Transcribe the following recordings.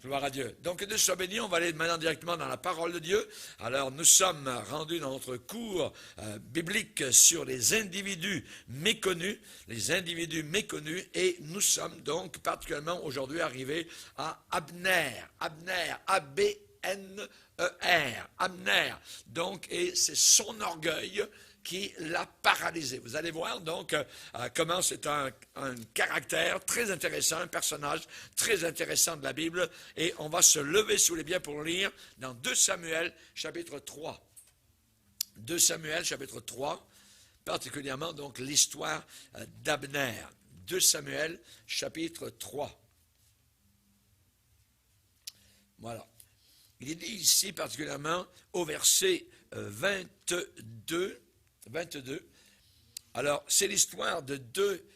Gloire à Dieu. Donc, que Dieu soit béni. On va aller maintenant directement dans la parole de Dieu. Alors, nous sommes rendus dans notre cours biblique sur les individus méconnus. Les individus méconnus. Et nous sommes donc particulièrement aujourd'hui arrivés à Abner. Abner. A-B-N-E-R. Abner. Donc, et c'est son orgueil qui l'a paralysé. Vous allez voir donc comment c'est un caractère très intéressant, un personnage très intéressant de la Bible. Et on va se lever sous les biens pour lire dans 2 Samuel chapitre 3. 2 Samuel chapitre 3, particulièrement donc l'histoire d'Abner. 2 Samuel chapitre 3. Voilà. Il est dit ici particulièrement au verset 22. Alors, c'est l'histoire de 2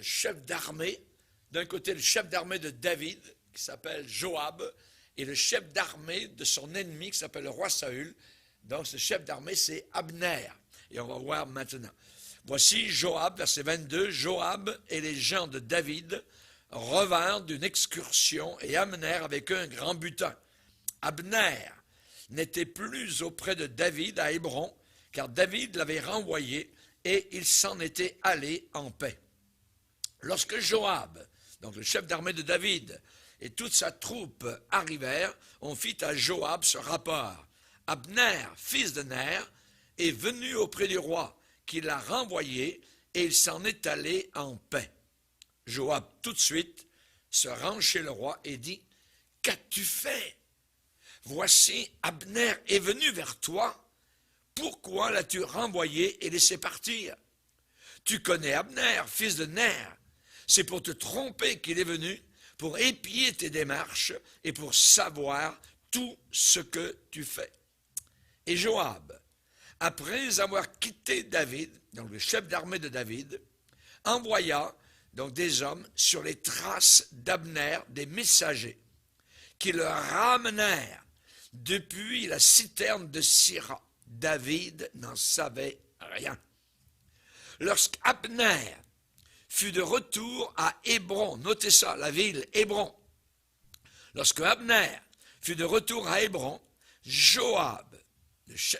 chefs d'armée. D'un côté, le chef d'armée de David, qui s'appelle Joab, et le chef d'armée de son ennemi, qui s'appelle le roi Saül. Donc, ce chef d'armée, c'est Abner. Et on va voir maintenant. Voici Joab, verset 22. Joab et les gens de David revinrent d'une excursion et amenèrent avec eux un grand butin. Abner n'était plus auprès de David à Hébron, car David l'avait renvoyé et il s'en était allé en paix. Lorsque Joab, donc le chef d'armée de David, et toute sa troupe arrivèrent, on fit à Joab ce rapport. Abner, fils de Ner, est venu auprès du roi, qui l'a renvoyé, et il s'en est allé en paix. Joab, tout de suite, se rend chez le roi et dit, « Qu'as-tu fait? Voici, Abner est venu vers toi. Pourquoi l'as-tu renvoyé et laissé partir? Tu connais Abner, fils de Ner. C'est pour te tromper qu'il est venu, pour épier tes démarches et pour savoir tout ce que tu fais. » Et Joab, après avoir quitté David, donc le chef d'armée de David, envoya donc des hommes sur les traces d'Abner, des messagers, qui le ramenèrent depuis la citerne de Sira. David n'en savait rien. Lorsqu'Abner fut de retour à Hébron, notez ça, la ville Hébron. Lorsque Abner fut de retour à Hébron, Joab,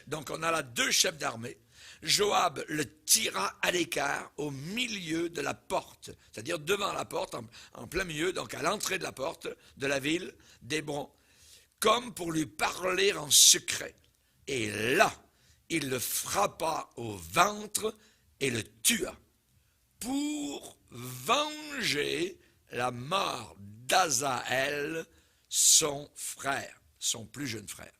donc on a là 2 chefs d'armée, Joab le tira à l'écart au milieu de la porte, c'est-à-dire devant la porte, en plein milieu, donc à l'entrée de la porte de la ville d'Hébron, comme pour lui parler en secret. Et là, il le frappa au ventre et le tua pour venger la mort d'Azaël, son frère, son plus jeune frère.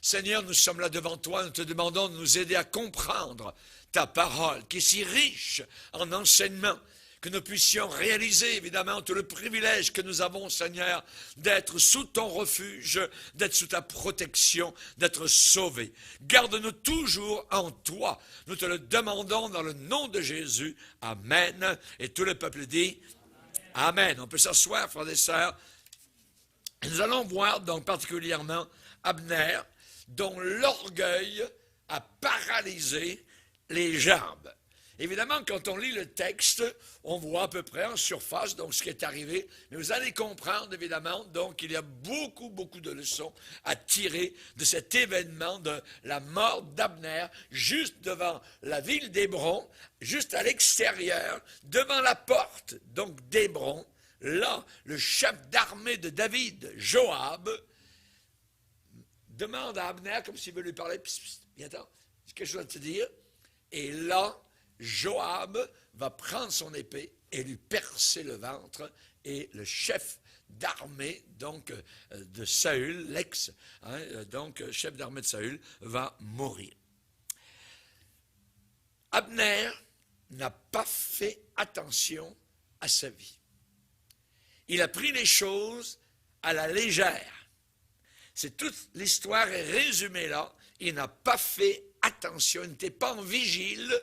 Seigneur, nous sommes là devant toi, nous te demandons de nous aider à comprendre ta parole, qui est si riche en enseignements, que nous puissions réaliser évidemment tout le privilège que nous avons, Seigneur, d'être sous ton refuge, d'être sous ta protection, d'être sauvés. Garde-nous toujours en toi. Nous te le demandons dans le nom de Jésus. Amen. Et tout le peuple dit Amen. On peut s'asseoir, frères et sœurs. Et nous allons voir donc particulièrement Abner, dont l'orgueil a paralysé les jambes. Évidemment, quand on lit le texte, on voit à peu près en surface donc ce qui est arrivé. Mais vous allez comprendre, évidemment, donc il y a beaucoup de leçons à tirer de cet événement de la mort d'Abner, juste devant la ville d'Hébron, juste à l'extérieur, devant la porte donc d'Hébron. Là, le chef d'armée de David, Joab, demande à Abner, comme s'il veut lui parler, viens-t'en, j'ai quelque chose à te dire. Et là, Joab va prendre son épée et lui percer le ventre, et le chef d'armée donc de Saül, donc chef d'armée de Saül, va mourir. Abner n'a pas fait attention à sa vie. Il a pris les choses à la légère. C'est toute l'histoire est résumée là. Il n'a pas fait attention, il n'était pas en vigile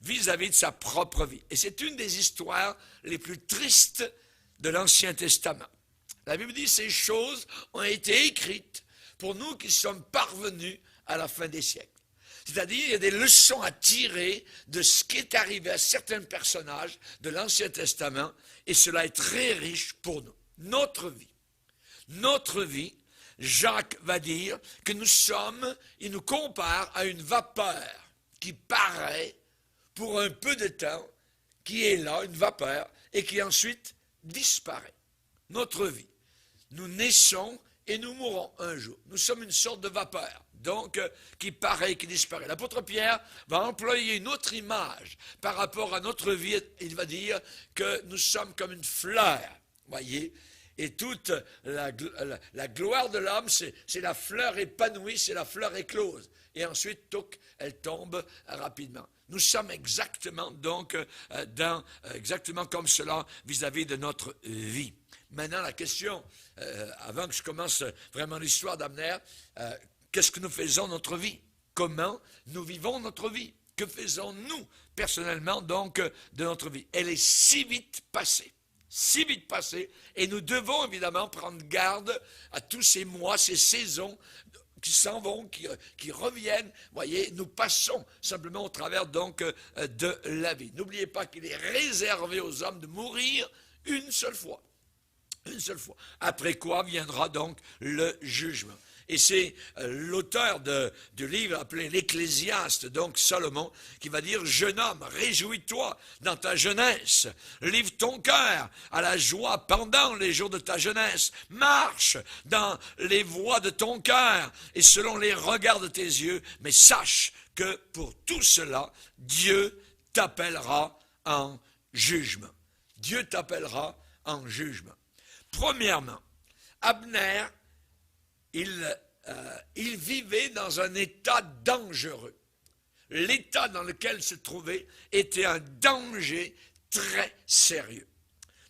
vis-à-vis de sa propre vie. Et c'est une des histoires les plus tristes de l'Ancien Testament. La Bible dit que ces choses ont été écrites pour nous qui sommes parvenus à la fin des siècles. C'est-à-dire, il y a des leçons à tirer de ce qui est arrivé à certains personnages de l'Ancien Testament, et cela est très riche pour nous. Notre vie, Notre vie, Jacques va dire que nous sommes, il nous compare à une vapeur qui paraît pour un peu de temps, qui est là, une vapeur, et qui ensuite disparaît. Notre vie. Nous naissons et nous mourrons un jour. Nous sommes une sorte de vapeur, donc qui paraît, qui disparaît. L'apôtre Pierre va employer une autre image par rapport à notre vie. Il va dire que nous sommes comme une fleur, voyez. Et toute la gloire de l'homme, c'est la fleur épanouie, c'est la fleur éclose. Et ensuite, touc, elle tombe rapidement. Nous sommes exactement donc exactement comme cela vis-à-vis de notre vie. Maintenant, la question, avant que je commence vraiment l'histoire d'Abner, qu'est-ce que nous faisons notre vie? Comment nous vivons notre vie? Que faisons-nous personnellement donc de notre vie? Elle est si vite passée. Si vite passé, et nous devons évidemment prendre garde à tous ces mois, ces saisons qui s'en vont, qui reviennent. Voyez, nous passons simplement au travers donc de la vie. N'oubliez pas qu'il est réservé aux hommes de mourir une seule fois. Une seule fois. Après quoi viendra donc le jugement. Et c'est l'auteur du livre appelé l'Ecclésiaste, donc Salomon, qui va dire « Jeune homme, réjouis-toi dans ta jeunesse, livre ton cœur à la joie pendant les jours de ta jeunesse, marche dans les voies de ton cœur et selon les regards de tes yeux, mais sache que pour tout cela, Dieu t'appellera en jugement. » Dieu t'appellera en jugement. Premièrement, Abner, il vivait dans un état dangereux. L'état dans lequel il se trouvait était un danger très sérieux.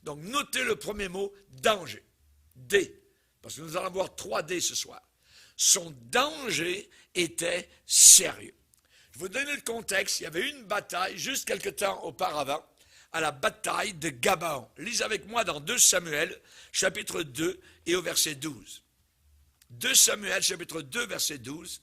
Donc, notez le premier mot, danger. D, parce que nous allons voir 3 D ce soir. Son danger était sérieux. Je vous donne le contexte. Il y avait une bataille juste quelque temps auparavant, à la bataille de Gabaon. Lisez avec moi dans 2 Samuel, chapitre 2 et au verset 12. 2 Samuel, chapitre 2, verset 12.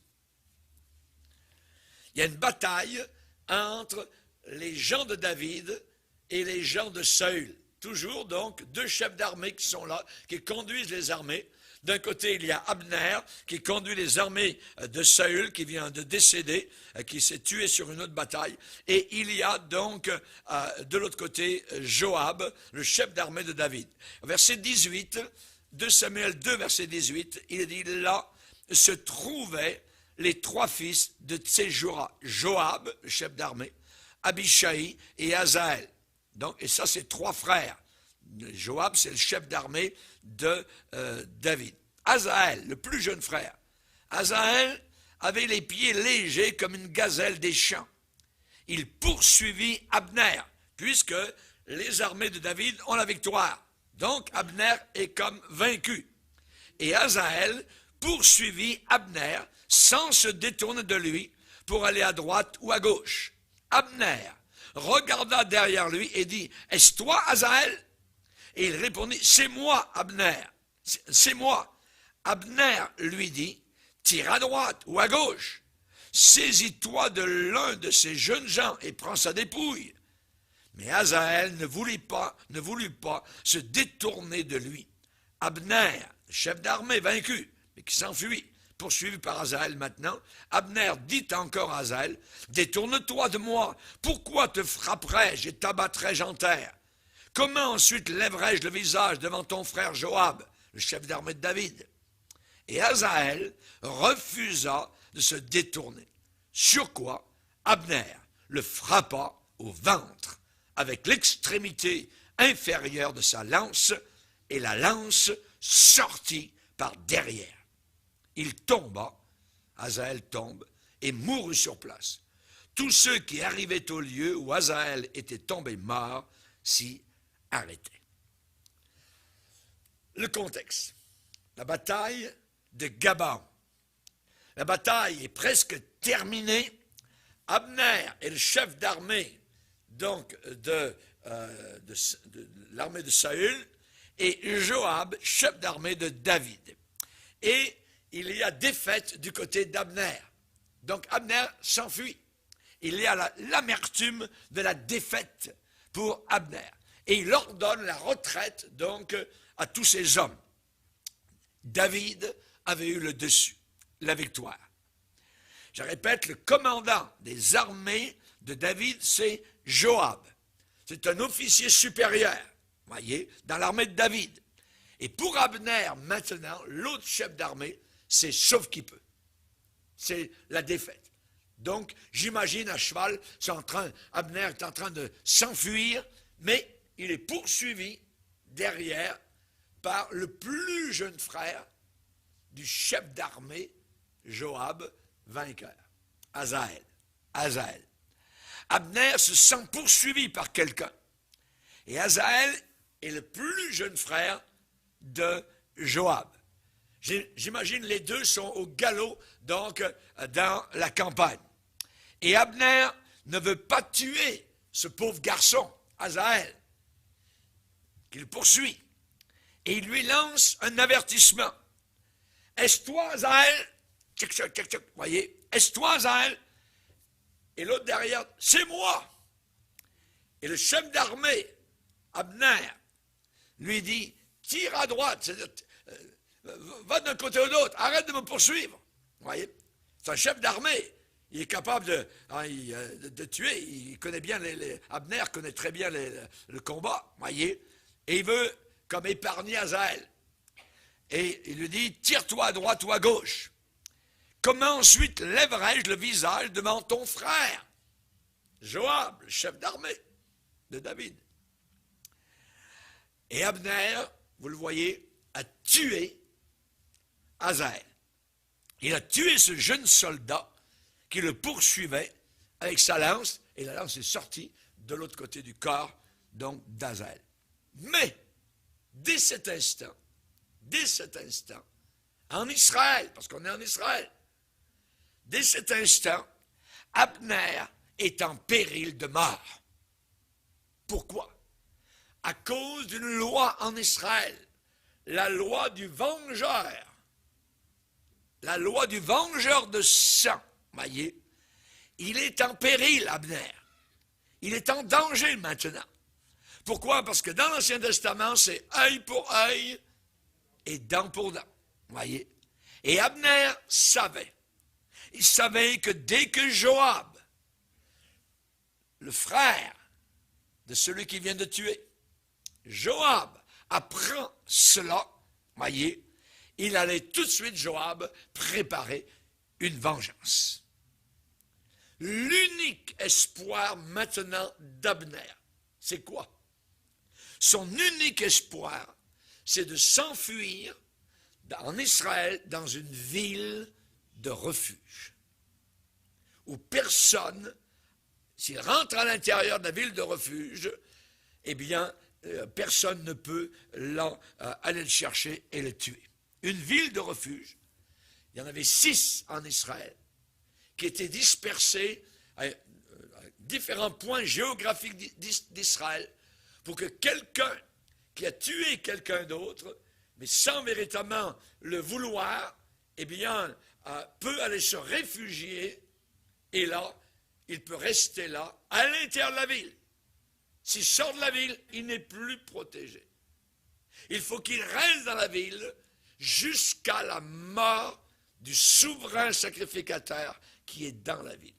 Il y a une bataille entre les gens de David et les gens de Saül. Toujours donc 2 chefs d'armée qui sont là, qui conduisent les armées. D'un côté, il y a Abner qui conduit les armées de Saül, qui vient de décéder, qui s'est tué sur une autre bataille. Et il y a donc de l'autre côté Joab, le chef d'armée de David. Verset 18, 2 Samuel 2, verset 18, il dit là se trouvaient les 3 fils de Tséjora, Joab, le chef d'armée, Abishai et Azaël. Donc, et ça, c'est 3 frères. Joab, c'est le chef d'armée de David. Azaël, le plus jeune frère. Azaël avait les pieds légers comme une gazelle des champs. Il poursuivit Abner, puisque les armées de David ont la victoire. Donc, Abner est comme vaincu. Et Azaël poursuivit Abner sans se détourner de lui pour aller à droite ou à gauche. Abner regarda derrière lui et dit, « Est-ce toi, Azaël ?» Et il répondit, « C'est moi, Abner, c'est moi. » Abner lui dit, « Tire à droite ou à gauche. Saisis-toi de l'un de ces jeunes gens et prends sa dépouille. » Mais Azaël ne voulut pas se détourner de lui. Abner, chef d'armée vaincu, mais qui s'enfuit, poursuivi par Azaël maintenant, Abner dit encore à Azaël, « Détourne-toi de moi, pourquoi te frapperais-je et t'abattrais-je en terre? Comment ensuite lèverais-je le visage devant ton frère Joab, le chef d'armée de David? » Et Azaël refusa de se détourner. Sur quoi Abner le frappa au ventre avec l'extrémité inférieure de sa lance, et la lance sortit par derrière. Il tomba, Azaël tombe, et mourut sur place. Tous ceux qui arrivaient au lieu où Azaël était tombé mort s'y arrêtaient. Le contexte. La bataille de Gabaon. La bataille est presque terminée. Abner est le chef d'armée donc de l'armée de Saül, et Joab, chef d'armée de David. Et il y a défaite du côté d'Abner. Donc Abner s'enfuit. Il y a l'amertume de la défaite pour Abner. Et il ordonne la retraite donc à tous ces hommes. David avait eu le dessus, la victoire. Je répète, le commandant des armées de David, c'est Joab. C'est un officier supérieur, voyez, dans l'armée de David. Et pour Abner, maintenant, l'autre chef d'armée, c'est sauf qui peut. C'est la défaite. Donc, j'imagine à cheval, Abner est en train de s'enfuir, mais il est poursuivi derrière par le plus jeune frère du chef d'armée, Joab, vainqueur, Asaël. Abner se sent poursuivi par quelqu'un. Et Asaël est le plus jeune frère de Joab. J'imagine les deux sont au galop, donc, dans la campagne. Et Abner ne veut pas tuer ce pauvre garçon, Asaël, qu'il poursuit. Et il lui lance un avertissement. Est-ce toi, Asaël? Tchic, tchic, tchic, tchic. Voyez, est-ce toi, Asaël? Et l'autre derrière, c'est moi. Et le chef d'armée, Abner, lui dit, tire à droite, c'est-à-dire, va d'un côté ou d'autre, arrête de me poursuivre. Vous voyez, c'est un chef d'armée. Il est capable de tuer. Il connaît bien Abner connaît très bien le combat. Voyez, et il veut comme épargner Asaël. Et il lui dit, tire-toi à droite ou à gauche. Comment ensuite lèverai-je le visage devant ton frère, Joab, le chef d'armée de David? Et Abner, vous le voyez, a tué Asaël. Il a tué ce jeune soldat qui le poursuivait avec sa lance, et la lance est sortie de l'autre côté du corps, donc d'Asaël. Mais, dès cet instant, en Israël, parce qu'on est en Israël, dès cet instant, Abner est en péril de mort. Pourquoi? À cause d'une loi en Israël, la loi du vengeur. La loi du vengeur de sang, voyez. Il est en péril, Abner. Il est en danger maintenant. Pourquoi? Parce que dans l'Ancien Testament, c'est œil pour œil et dent pour dent, voyez. Et Abner savait. Il savait que dès que Joab, le frère de celui qui vient de tuer, Joab apprend cela, voyez, il allait tout de suite, Joab, préparer une vengeance. L'unique espoir maintenant d'Abner, c'est quoi? Son unique espoir, c'est de s'enfuir en Israël dans une ville de refuge, où personne, s'il rentre à l'intérieur de la ville de refuge, eh bien, personne ne peut aller le chercher et le tuer. Une ville de refuge, il y en avait 6 en Israël, qui étaient dispersés à différents points géographiques d'Israël, pour que quelqu'un qui a tué quelqu'un d'autre, mais sans véritablement le vouloir, eh bien, peut aller se réfugier, et là, il peut rester là, à l'intérieur de la ville. S'il sort de la ville, il n'est plus protégé. Il faut qu'il reste dans la ville jusqu'à la mort du souverain sacrificateur qui est dans la ville.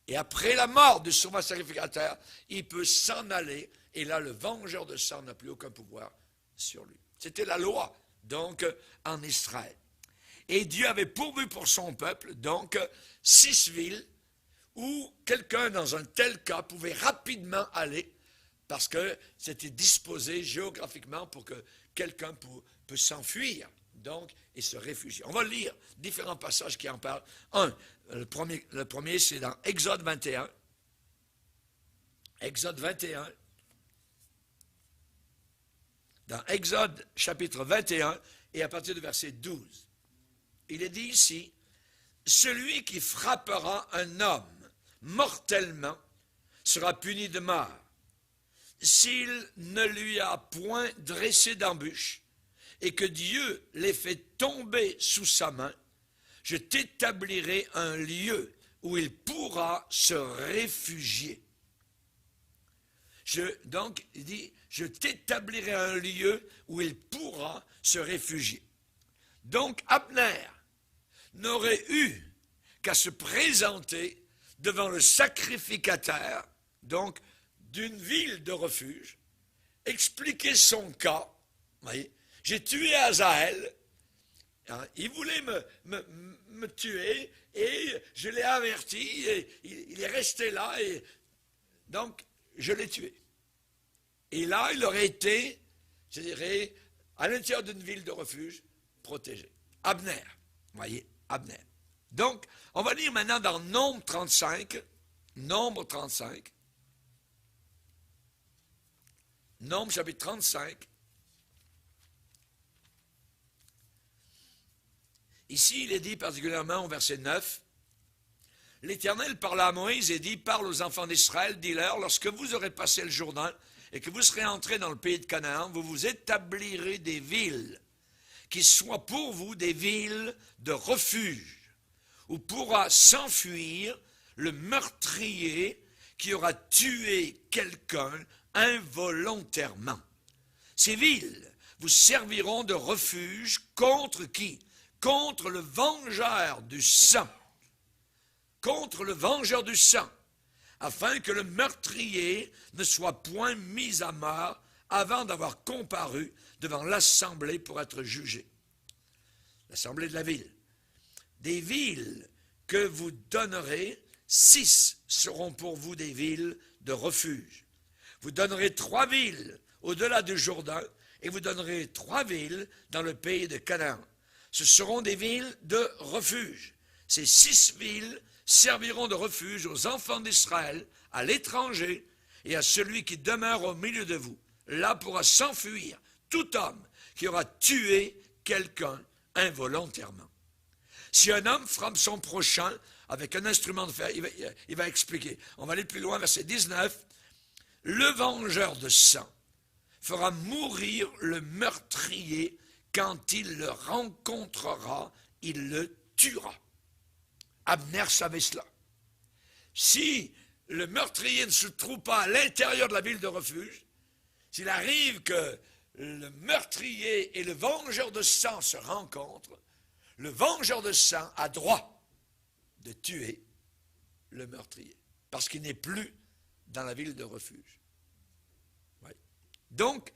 Et après la mort du souverain sacrificateur, il peut s'en aller, et là, le vengeur de sang n'a plus aucun pouvoir sur lui. C'était la loi, donc, en Israël. Et Dieu avait pourvu pour son peuple, donc, 6 villes où quelqu'un, dans un tel cas, pouvait rapidement aller, parce que c'était disposé géographiquement pour que quelqu'un peut s'enfuir, donc, et se réfugier. On va lire différents passages qui en parlent. Le premier, c'est dans Exode 21. Exode 21. Dans Exode chapitre 21 et à partir du verset 12. Il est dit ici, « Celui qui frappera un homme mortellement sera puni de mort. S'il ne lui a point dressé d'embûche et que Dieu l'ait fait tomber sous sa main, je t'établirai un lieu où il pourra se réfugier. » Donc, il dit, je t'établirai un lieu où il pourra se réfugier. Donc Abner n'aurait eu qu'à se présenter devant le sacrificateur, donc d'une ville de refuge, expliquer son cas. Voyez, j'ai tué Hazaël, hein, il voulait me tuer et je l'ai averti, et il est resté là et donc je l'ai tué. Et là, il aurait été, je dirais, à l'intérieur d'une ville de refuge, protégé. Abner, voyez, Abner. Donc, on va lire maintenant dans Nombre 35, Nombre 35, Nombre chapitre 35. Ici, il est dit particulièrement au verset 9, « L'Éternel parla à Moïse et dit, parle aux enfants d'Israël, dis-leur, lorsque vous aurez passé le Jourdain et que vous serez entrés dans le pays de Canaan, vous vous établirez des villes qui soient pour vous des villes de refuge, où pourra s'enfuir le meurtrier qui aura tué quelqu'un involontairement. Ces villes vous serviront de refuge contre qui? Contre le vengeur du sang. Contre le vengeur du sang, afin que le meurtrier ne soit point mis à mort avant d'avoir comparu devant l'assemblée pour être jugé. L'assemblée de la ville. Des villes que vous donnerez, 6 seront pour vous des villes de refuge. Vous donnerez 3 villes au-delà du Jourdain, et vous donnerez 3 villes dans le pays de Canaan. Ce seront des villes de refuge. Ces 6 villes serviront de refuge aux enfants d'Israël, à l'étranger et à celui qui demeure au milieu de vous. Là pourra s'enfuir tout homme qui aura tué quelqu'un involontairement. Si un homme frappe son prochain avec un instrument de fer, il va expliquer. On va aller plus loin, verset 19. Le vengeur de sang fera mourir le meurtrier quand il le rencontrera, il le tuera. Abner savait cela. Si le meurtrier ne se trouve pas à l'intérieur de la ville de refuge, s'il arrive que le meurtrier et le vengeur de sang se rencontrent, le vengeur de sang a droit de tuer le meurtrier, parce qu'il n'est plus dans la ville de refuge. Oui. Donc,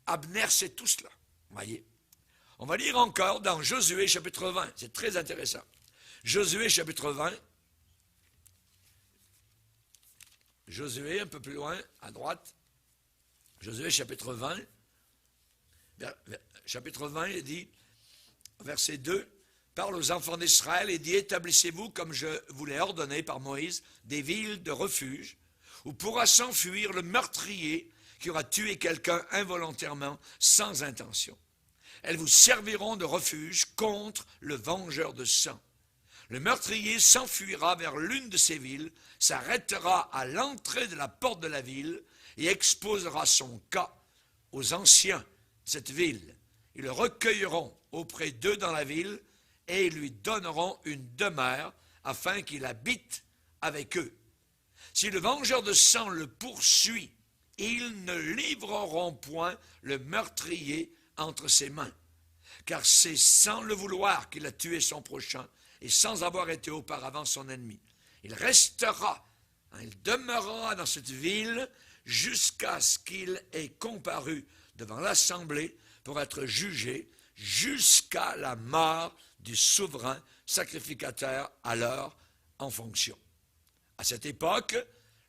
Abner sait tout cela. Voyez. On va lire encore dans Josué chapitre 20, c'est très intéressant. Josué chapitre 20, Josué un peu plus loin, à droite, Josué chapitre 20, chapitre 20, il dit, verset 2, parle aux enfants d'Israël et dit, établissez-vous, comme je vous l'ai ordonné par Moïse, des villes de refuge, où pourra s'enfuir le meurtrier qui aura tué quelqu'un involontairement, sans intention. Elles vous serviront de refuge contre le vengeur de sang. Le meurtrier s'enfuira vers l'une de ces villes, s'arrêtera à l'entrée de la porte de la ville et exposera son cas aux anciens de cette ville. Ils le recueilleront auprès d'eux dans la ville et ils lui donneront une demeure afin qu'il habite avec eux. Si le vengeur de sang le poursuit, ils ne livreront point le meurtrier entre ses mains, car c'est sans le vouloir qu'il a tué son prochain et sans avoir été auparavant son ennemi. Il restera, il demeurera dans cette ville jusqu'à ce qu'il ait comparu devant l'assemblée pour être jugé jusqu'à la mort du souverain sacrificateur alors en fonction. À cette époque,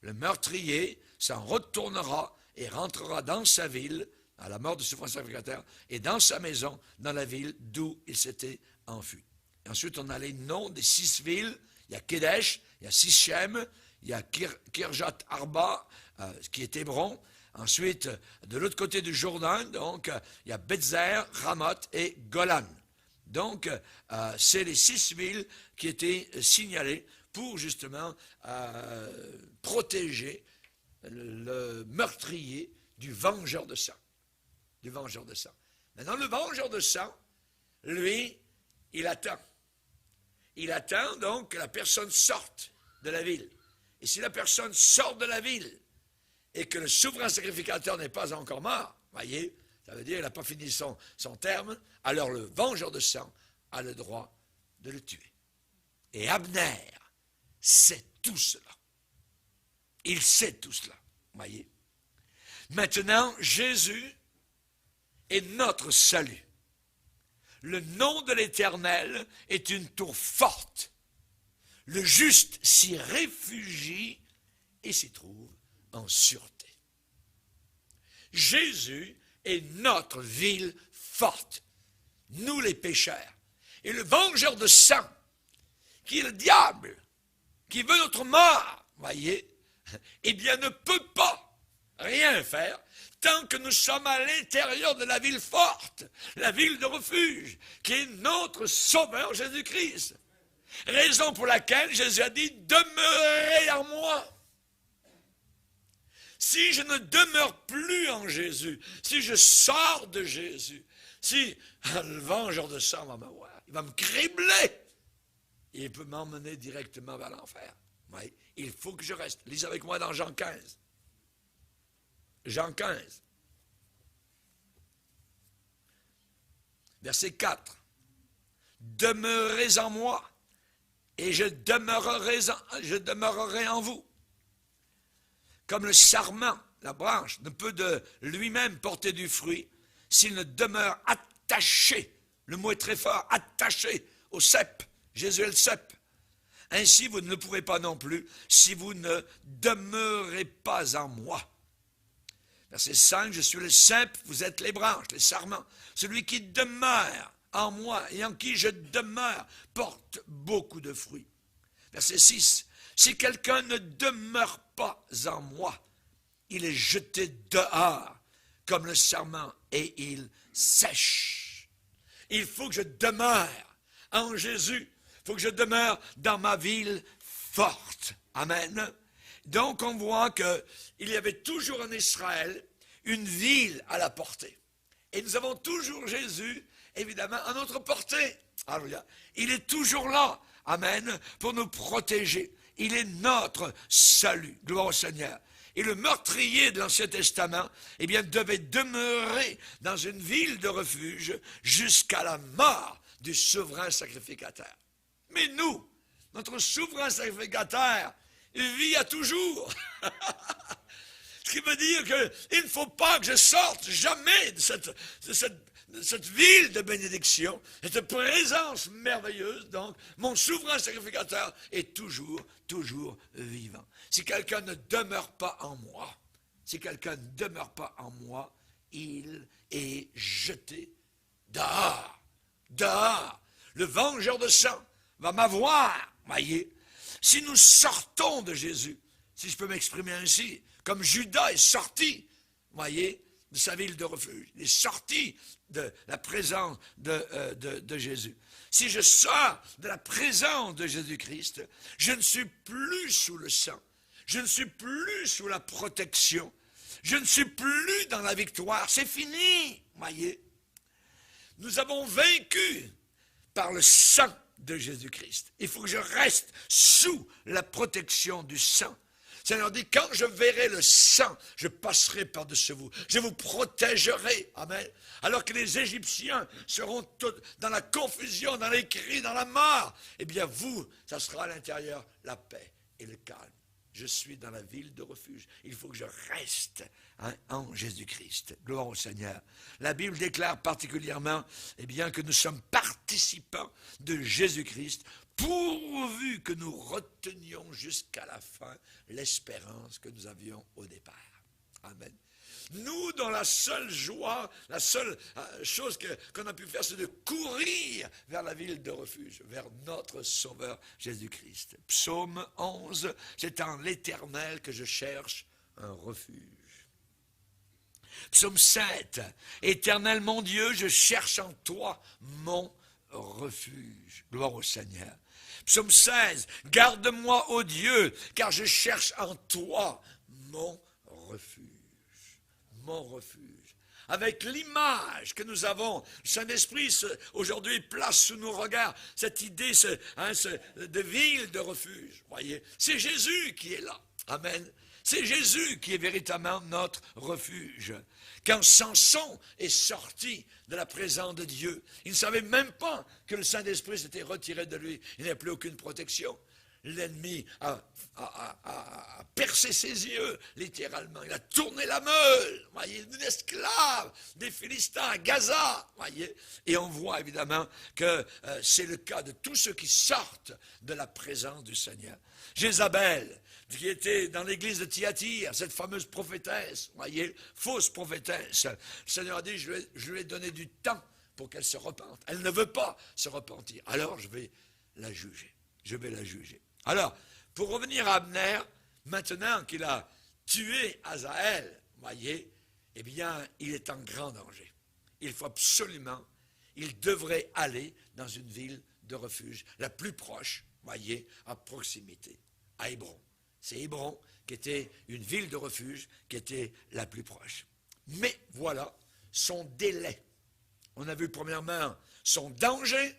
le meurtrier s'en retournera et rentrera dans sa ville, à la mort du souverain sacrificateur, et dans sa maison, dans la ville d'où il s'était enfui. Et ensuite, on a les noms des 6 villes. Il y a Kedesh, il y a Sichem, il y a Kirjat Arba, qui est Hébron. Ensuite, de l'autre côté du Jourdain, donc, il y a Betzer, Ramoth et Golan. Donc, c'est les 6 villes qui étaient signalées pour justement protéger le meurtrier du vengeur de sang. Du vengeur de sang. Maintenant, le vengeur de sang, lui, il attend. Il attend donc que la personne sorte de la ville. Et si la personne sort de la ville et que le souverain sacrificateur n'est pas encore mort, voyez, ça veut dire qu'il n'a pas fini son terme, alors le vengeur de sang a le droit de le tuer. Et Abner sait tout cela. Il sait tout cela, voyez. Maintenant, Jésus est notre salut. Le nom de l'Éternel est une tour forte. Le juste s'y réfugie et s'y trouve en sûreté. Jésus est notre ville forte, nous les pécheurs. Et le vengeur de sang, qui est le diable, qui veut notre mort, voyez, eh bien ne peut pas rien faire tant que nous sommes à l'intérieur de la ville forte, la ville de refuge, qui est notre Sauveur Jésus-Christ. Raison pour laquelle Jésus a dit, demeurez en moi. Si je ne demeure plus en Jésus, si je sors de Jésus, si le vengeur de sang va me voir, il va me cribler, il peut m'emmener directement vers l'enfer. Oui, il faut que je reste. Lisez avec moi dans Jean 15. Jean 15. Verset 4. Demeurez en moi, et je demeurerai en vous. Comme le sarment, la branche, ne peut de lui-même porter du fruit s'il ne demeure attaché, le mot est très fort, attaché au cep. Jésus est le cep. Ainsi, vous ne le pourrez pas non plus si vous ne demeurez pas en moi. Verset 5, je suis le cep, vous êtes les branches, les sarments. Celui qui demeure en moi et en qui je demeure porte beaucoup de fruits. Verset 6, si quelqu'un ne demeure pas en moi, il est jeté dehors comme le sarment et il sèche. Il faut que je demeure en Jésus. Il faut que je demeure dans ma ville forte. Amen. Donc on voit qu'il y avait toujours en Israël une ville à la portée. Et nous avons toujours Jésus, évidemment, à notre portée. Alléluia. Il est toujours là. Amen. Pour nous protéger. Il est notre salut. Gloire au Seigneur. Et le meurtrier de l'Ancien Testament, eh bien, devait demeurer dans une ville de refuge jusqu'à la mort du souverain sacrificateur. Mais nous, notre souverain sacrificateur, vit à toujours. Ce qui veut dire qu'il ne faut pas que je sorte jamais de cette ville de bénédiction, cette présence merveilleuse. Donc, mon souverain sacrificateur est toujours vivant. Si quelqu'un ne demeure pas en moi, il est jeté dehors. Dehors. Le vengeur de sang va m'avoir, voyez. Si nous sortons de Jésus, si je peux m'exprimer ainsi, comme Judas est sorti, voyez, de sa ville de refuge, il est sorti de la présence de Jésus. Si je sors de la présence de Jésus-Christ, je ne suis plus sous le sang, je ne suis plus sous la protection, je ne suis plus dans la victoire, c'est fini, voyez. Nous avons vaincu par le sang de Jésus-Christ. Il faut que je reste sous la protection du sang. Le Seigneur dit, quand je verrai le sang, je passerai par-dessus vous. Je vous protégerai. Amen. Alors que les Égyptiens seront tous dans la confusion, dans les cris, dans la mort. Eh bien, vous, ça sera à l'intérieur la paix et le calme. Je suis dans la ville de refuge. Il faut que je reste en Jésus-Christ. Gloire au Seigneur. La Bible déclare particulièrement eh bien, que nous sommes participants de Jésus-Christ, pourvu que nous retenions jusqu'à la fin l'espérance que nous avions au départ. Amen. Nous, dans la seule joie, la seule chose qu'on a pu faire, c'est de courir vers la ville de refuge, vers notre Sauveur Jésus-Christ. Psaume 11, c'est en l'Éternel que je cherche un refuge. Psaume 7, Éternel mon Dieu, je cherche en toi mon refuge. Gloire au Seigneur. Psaume 16, garde-moi, ô Dieu, car je cherche en toi mon refuge. Mon refuge. Avec l'image que nous avons, le Saint-Esprit aujourd'hui place sous nos regards cette idée de ville de refuge. Voyez, c'est Jésus qui est là. Amen. C'est Jésus qui est véritablement notre refuge. Quand Samson est sorti de la présence de Dieu, il ne savait même pas que le Saint-Esprit s'était retiré de lui. Il n'avait plus aucune protection. L'ennemi a percé ses yeux, littéralement. Il a tourné la meule. Voyez, une esclave des Philistins à Gaza. Voyez. Et on voit évidemment que c'est le cas de tous ceux qui sortent de la présence du Seigneur. Jézabel, qui était dans l'église de Thyatire, cette fameuse prophétesse, voyez, fausse prophétesse. Le Seigneur a dit, je lui ai donné du temps pour qu'elle se repente. Elle ne veut pas se repentir. Alors je vais la juger. Je vais la juger. Alors, pour revenir à Abner, maintenant qu'il a tué Asaël, voyez, eh bien, il est en grand danger. Il faut absolument, il devrait aller dans une ville de refuge, la plus proche, voyez, à proximité, à Hébron. C'est Hébron qui était une ville de refuge, qui était la plus proche. Mais voilà son délai. On a vu premièrement son danger,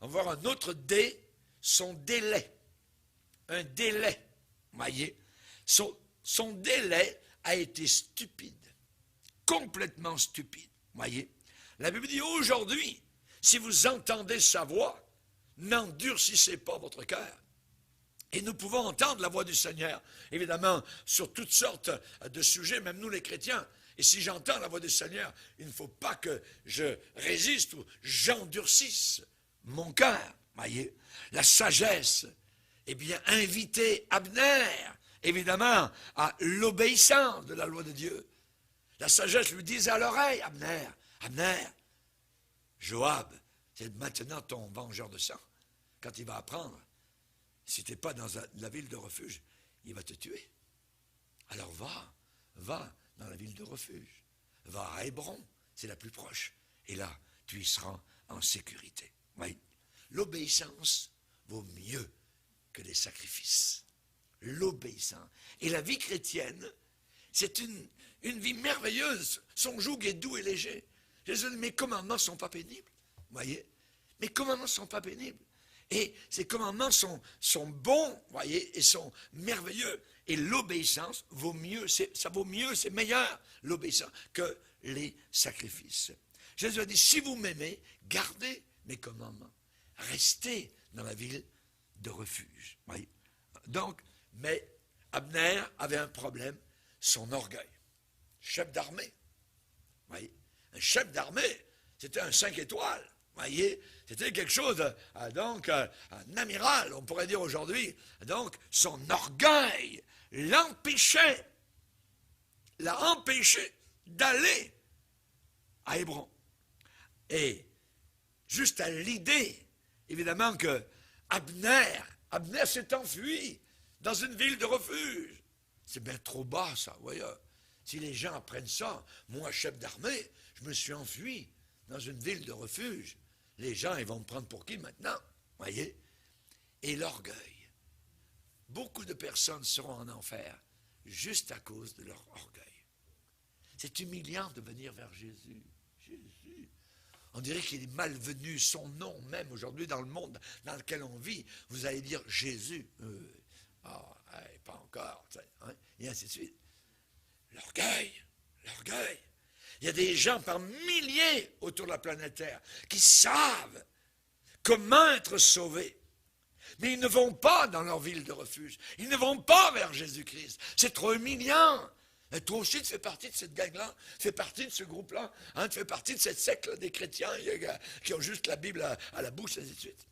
on va voir un autre D, son délai. Un délai, voyez. Son délai a été stupide, complètement stupide, voyez. La Bible dit aujourd'hui, si vous entendez sa voix, n'endurcissez pas votre cœur. Et nous pouvons entendre la voix du Seigneur, évidemment, sur toutes sortes de sujets, même nous les chrétiens. Et si j'entends la voix du Seigneur, il ne faut pas que je résiste ou j'endurcisse mon cœur, voyez. La sagesse, eh bien, inviter Abner, évidemment, à l'obéissance de la loi de Dieu. La sagesse lui disait à l'oreille, Abner, Joab, c'est maintenant ton vengeur de sang. Quand il va apprendre, si tu n'es pas dans la ville de refuge, il va te tuer. Alors va dans la ville de refuge. Va à Hébron, c'est la plus proche. Et là, tu y seras en sécurité. Oui. L'obéissance vaut mieux que les sacrifices. L'obéissance. Et la vie chrétienne, c'est une vie merveilleuse. Son joug est doux et léger. Jésus dit, mes commandements ne sont pas pénibles. Voyez, mes commandements ne sont pas pénibles. Et ces commandements sont bons, voyez, et sont merveilleux. Et l'obéissance vaut mieux, ça vaut mieux, c'est meilleur, l'obéissance, que les sacrifices. Jésus a dit, si vous m'aimez, gardez mes commandements. Restez dans la ville de refuge. Voyez. Donc, mais Abner avait un problème, son orgueil. Chef d'armée. Voyez. Un chef d'armée, c'était un 5 étoiles. Voyez, c'était quelque chose, donc, un amiral, on pourrait dire aujourd'hui. Donc, son orgueil l'a empêché d'aller à Hébron. Et juste à l'idée, évidemment, que Abner s'est enfui dans une ville de refuge. C'est bien trop bas, ça, voyez. Si les gens apprennent ça, moi, chef d'armée, je me suis enfui dans une ville de refuge. Les gens, ils vont me prendre pour qui maintenant? Voyez? Et l'orgueil. Beaucoup de personnes seront en enfer juste à cause de leur orgueil. C'est humiliant de venir vers Jésus. Jésus. On dirait qu'il est malvenu, son nom même aujourd'hui dans le monde dans lequel on vit. Vous allez dire Jésus. Pas encore. Hein? Et ainsi de suite. L'orgueil. L'orgueil. Il y a des gens par milliers autour de la planète Terre qui savent comment être sauvés. Mais ils ne vont pas dans leur ville de refuge. Ils ne vont pas vers Jésus-Christ. C'est trop humiliant. Et toi aussi, tu fais partie de cette gang-là, tu fais partie de ce groupe-là, hein, tu fais partie de cette secte des chrétiens qui ont juste la Bible à la bouche, et ainsi de suite.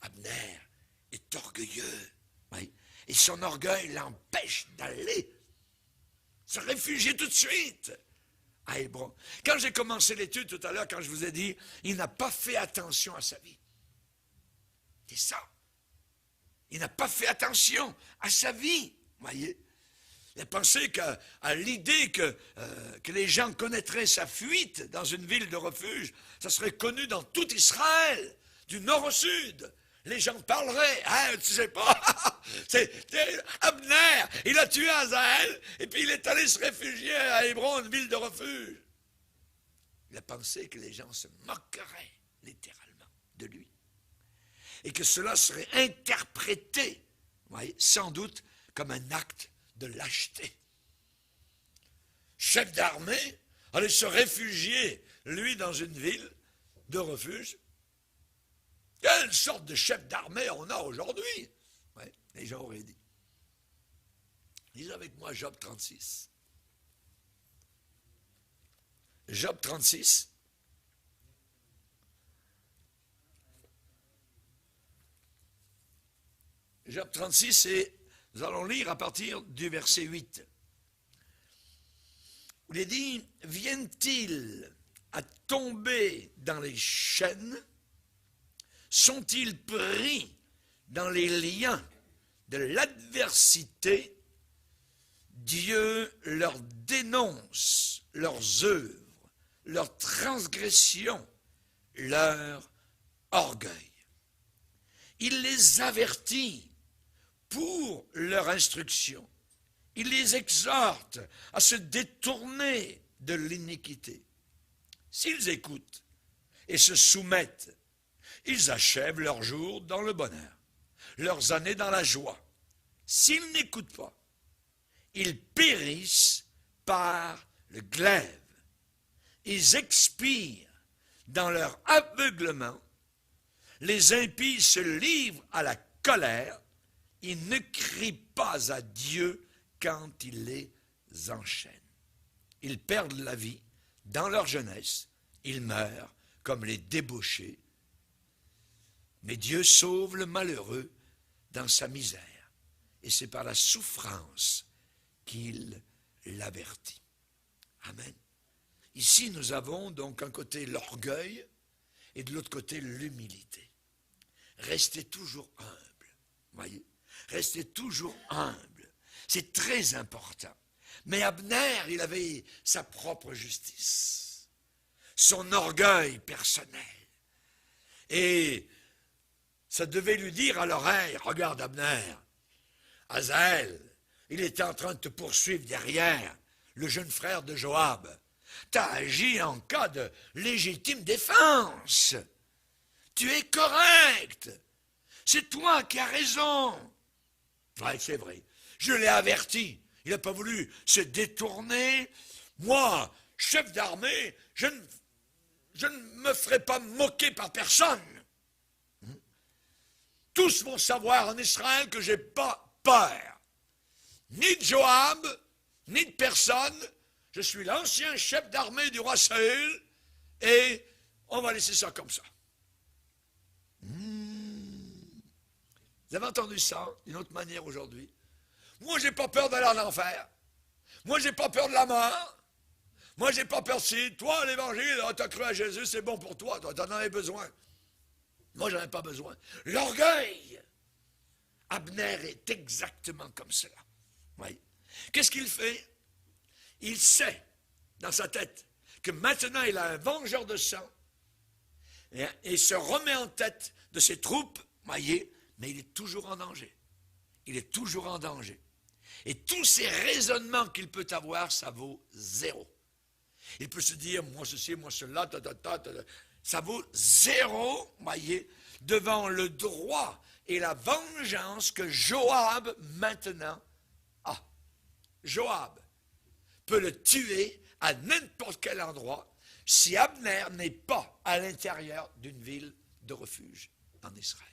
Abner est orgueilleux. Oui. Et son orgueil l'empêche d'aller se réfugier tout de suite à Hébron. Quand j'ai commencé l'étude tout à l'heure, quand je vous ai dit, il n'a pas fait attention à sa vie. C'est ça. Il n'a pas fait attention à sa vie. Voyez. Il a pensé qu'à l'idée que les gens connaîtraient sa fuite dans une ville de refuge, ça serait connu dans tout Israël, du nord au sud. Les gens parleraient, hein, tu sais pas, c'est Abner, il a tué Asaël, et puis il est allé se réfugier à Hébron, une ville de refuge. Il a pensé que les gens se moqueraient, littéralement, de lui. Et que cela serait interprété, voyez, sans doute, comme un acte de lâcheté. Chef d'armée, aller se réfugier, lui, dans une ville de refuge. Quelle sorte de chef d'armée on a aujourd'hui? Ouais, les gens auraient dit. Lisez avec moi Job 36. Job 36. Job 36, et nous allons lire à partir du verset 8. Il est dit, viennent-ils à tomber dans les chaînes? Sont-ils pris dans les liens de l'adversité? Dieu leur dénonce leurs œuvres, leurs transgressions, leur orgueil. Il les avertit pour leur instruction. Il les exhorte à se détourner de l'iniquité. S'ils écoutent et se soumettent, ils achèvent leurs jours dans le bonheur, leurs années dans la joie. S'ils n'écoutent pas, ils périssent par le glaive. Ils expirent dans leur aveuglement. Les impies se livrent à la colère. Ils ne crient pas à Dieu quand il les enchaîne. Ils perdent la vie dans leur jeunesse. Ils meurent comme les débauchés. Mais Dieu sauve le malheureux dans sa misère. Et c'est par la souffrance qu'il l'avertit. Amen. Ici, nous avons donc un côté l'orgueil et de l'autre côté l'humilité. Restez toujours humble. Voyez, restez toujours humble. C'est très important. Mais Abner, il avait sa propre justice, son orgueil personnel. Et ça devait lui dire à l'oreille, regarde Abner, Azaël, il était en train de te poursuivre derrière, le jeune frère de Joab. Tu as agi en cas de légitime défense. Tu es correct. C'est toi qui as raison. Ouais, c'est vrai. Je l'ai averti. Il n'a pas voulu se détourner. Moi, chef d'armée, je ne me ferai pas moquer par personne. Tous vont savoir en Israël que je n'ai pas peur. Ni de Joab, ni de personne. Je suis l'ancien chef d'armée du roi Saül et on va laisser ça comme ça. Vous avez entendu ça d'une autre manière aujourd'hui? Moi, j'ai pas peur d'aller en enfer. Moi, j'ai pas peur de la mort. Moi, j'ai pas peur si toi, l'évangile, tu as cru à Jésus, c'est bon pour toi, tu en avais besoin. Moi, j'en ai pas besoin. L'orgueil. Abner est exactement comme cela. Oui. Qu'est-ce qu'il fait? Il sait dans sa tête que maintenant il a un vengeur de sang et se remet en tête de ses troupes, voyez, mais il est toujours en danger. Il est toujours en danger. Et tous ces raisonnements qu'il peut avoir, ça vaut zéro. Il peut se dire, moi ceci, moi cela, ça vaut zéro, voyez, devant le droit et la vengeance que Joab maintenant a. Joab peut le tuer à n'importe quel endroit si Abner n'est pas à l'intérieur d'une ville de refuge en Israël.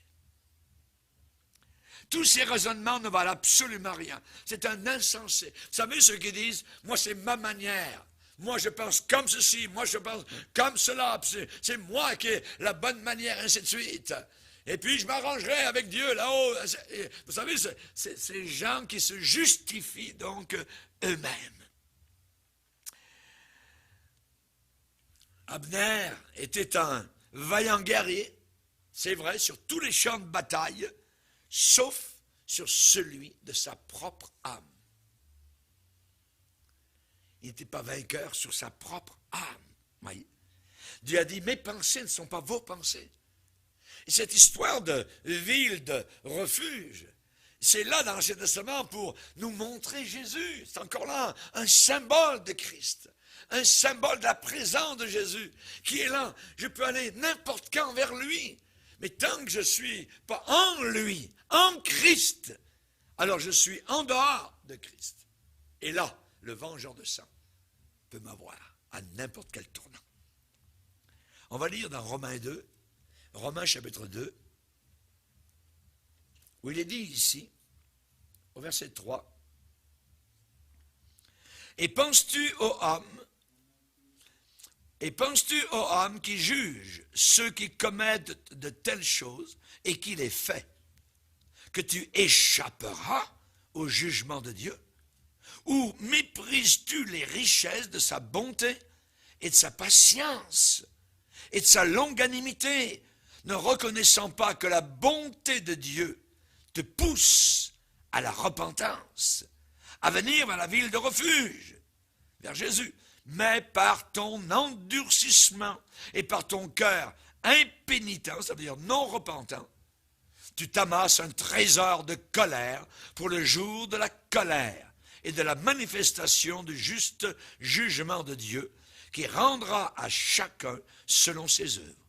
Tous ces raisonnements ne valent absolument rien. C'est un insensé. Vous savez ceux qui disent, moi c'est ma manière. Moi je pense comme ceci, moi je pense comme cela. C'est moi qui ai la bonne manière, ainsi de suite. Et puis je m'arrangerai avec Dieu là-haut. Vous savez, c'est ces gens qui se justifient donc eux-mêmes. Abner était un vaillant guerrier, c'est vrai, sur tous les champs de bataille, sauf sur celui de sa propre âme. Il n'était pas vainqueur sur sa propre âme. Voyez. Dieu a dit, mes pensées ne sont pas vos pensées. Et cette histoire de ville de refuge, c'est là dans l'Ancien Testament pour nous montrer Jésus. C'est encore là un symbole de Christ. Un symbole de la présence de Jésus qui est là. Je peux aller n'importe quand vers lui. Mais tant que je ne suis pas en lui, en Christ, alors je suis en dehors de Christ. Et là, le vengeur de sang peut m'avoir à n'importe quel tournant. On va lire dans Romains 2, Romains chapitre 2, où il est dit ici, au verset 3, Et penses-tu aux hommes qui jugent ceux qui commettent de telles choses et qui les fait, que tu échapperas au jugement de Dieu? Ou méprises-tu les richesses de sa bonté et de sa patience et de sa longanimité, ne reconnaissant pas que la bonté de Dieu te pousse à la repentance, à venir vers la ville de refuge, vers Jésus, mais par ton endurcissement et par ton cœur impénitent, ça veut dire non repentant, tu t'amasses un trésor de colère pour le jour de la colère et de la manifestation du juste jugement de Dieu, qui rendra à chacun selon ses œuvres,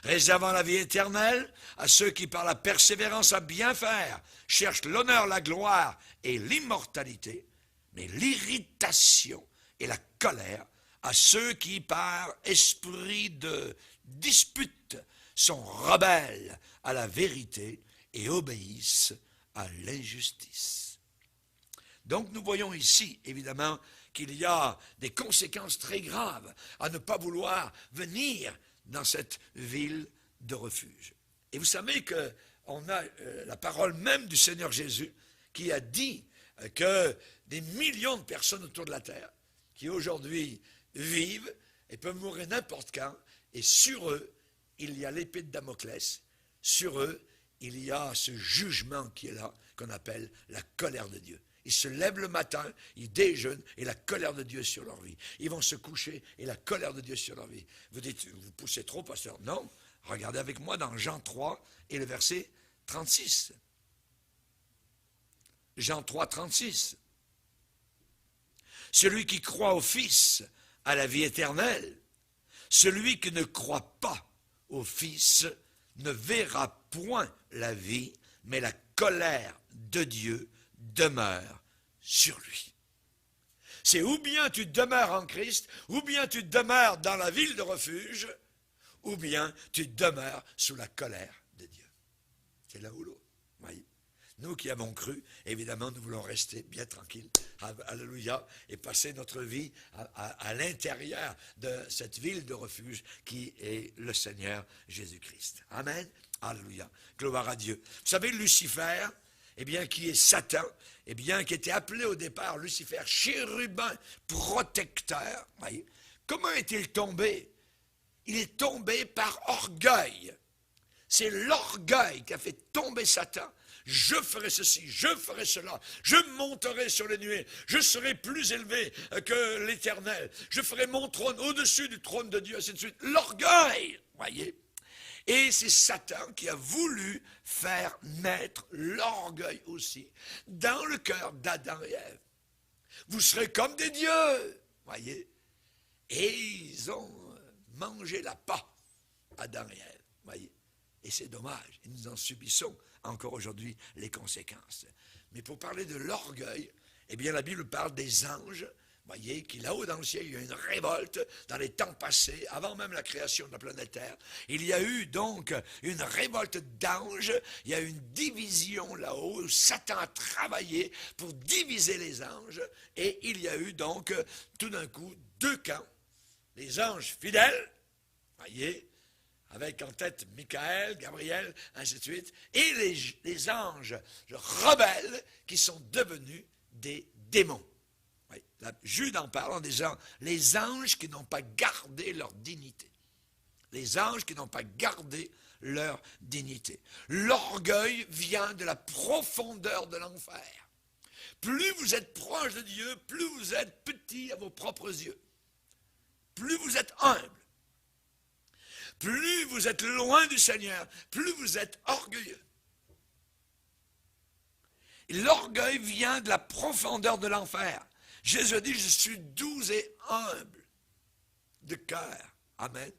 réservant la vie éternelle à ceux qui, par la persévérance à bien faire, cherchent l'honneur, la gloire et l'immortalité, mais l'irritation et la colère à ceux qui, par esprit de dispute, sont rebelles à la vérité et obéissent à l'injustice. Donc nous voyons ici, évidemment, qu'il y a des conséquences très graves à ne pas vouloir venir dans cette ville de refuge. Et vous savez qu'on a la parole même du Seigneur Jésus qui a dit que des millions de personnes autour de la terre qui aujourd'hui vivent et peuvent mourir n'importe quand, et sur eux, il y a l'épée de Damoclès, sur eux, il y a ce jugement qui est là, qu'on appelle la colère de Dieu. Ils se lèvent le matin, ils déjeunent, et la colère de Dieu est sur leur vie. Ils vont se coucher, et la colère de Dieu est sur leur vie. Vous dites, vous poussez trop, pasteur. Non, regardez avec moi dans Jean 3 et le verset 36. Jean 3, 36. Celui qui croit au Fils a la vie éternelle. Celui qui ne croit pas au Fils ne verra point la vie, mais la colère de Dieu demeure sur lui. C'est ou bien tu demeures en Christ, ou bien tu demeures dans la ville de refuge, ou bien tu demeures sous la colère de Dieu. C'est là ou l'autre. Voyez. Nous qui avons cru, évidemment, nous voulons rester bien tranquilles, alléluia, et passer notre vie à l'intérieur de cette ville de refuge qui est le Seigneur Jésus-Christ. Amen. Alléluia. Gloire à Dieu. Vous savez, Lucifer, eh bien, qui est Satan, eh bien, qui était appelé au départ Lucifer, chérubin protecteur, voyez, comment est-il tombé? Il est tombé par orgueil. C'est l'orgueil qui a fait tomber Satan. Je ferai ceci, je ferai cela, je monterai sur les nuées, je serai plus élevé que l'Éternel, je ferai mon trône au-dessus du trône de Dieu, ainsi de suite. L'orgueil, voyez. Et c'est Satan qui a voulu faire naître l'orgueil aussi dans le cœur d'Adam et Ève. Vous serez comme des dieux, voyez. Et ils ont mangé la part, Adam et Ève, voyez. Et c'est dommage, et nous en subissons encore aujourd'hui les conséquences. Mais pour parler de l'orgueil, eh bien la Bible parle des anges, voyez, qui là-haut dans le ciel, il y a eu une révolte dans les temps passés, avant même la création de la planète Terre. Il y a eu donc une révolte d'anges, il y a eu une division là-haut, où Satan a travaillé pour diviser les anges, et il y a eu donc tout d'un coup deux camps, les anges fidèles, voyez, avec en tête Michael, Gabriel, ainsi de suite, et les anges rebelles qui sont devenus des démons. Oui, Jude en parle en disant les anges qui n'ont pas gardé leur dignité. Les anges qui n'ont pas gardé leur dignité. L'orgueil vient de la profondeur de l'enfer. Plus vous êtes proche de Dieu, plus vous êtes petit à vos propres yeux. Plus vous êtes humble. Plus vous êtes loin du Seigneur, plus vous êtes orgueilleux. L'orgueil vient de la profondeur de l'enfer. Jésus a dit, je suis doux et humble de cœur. Amen.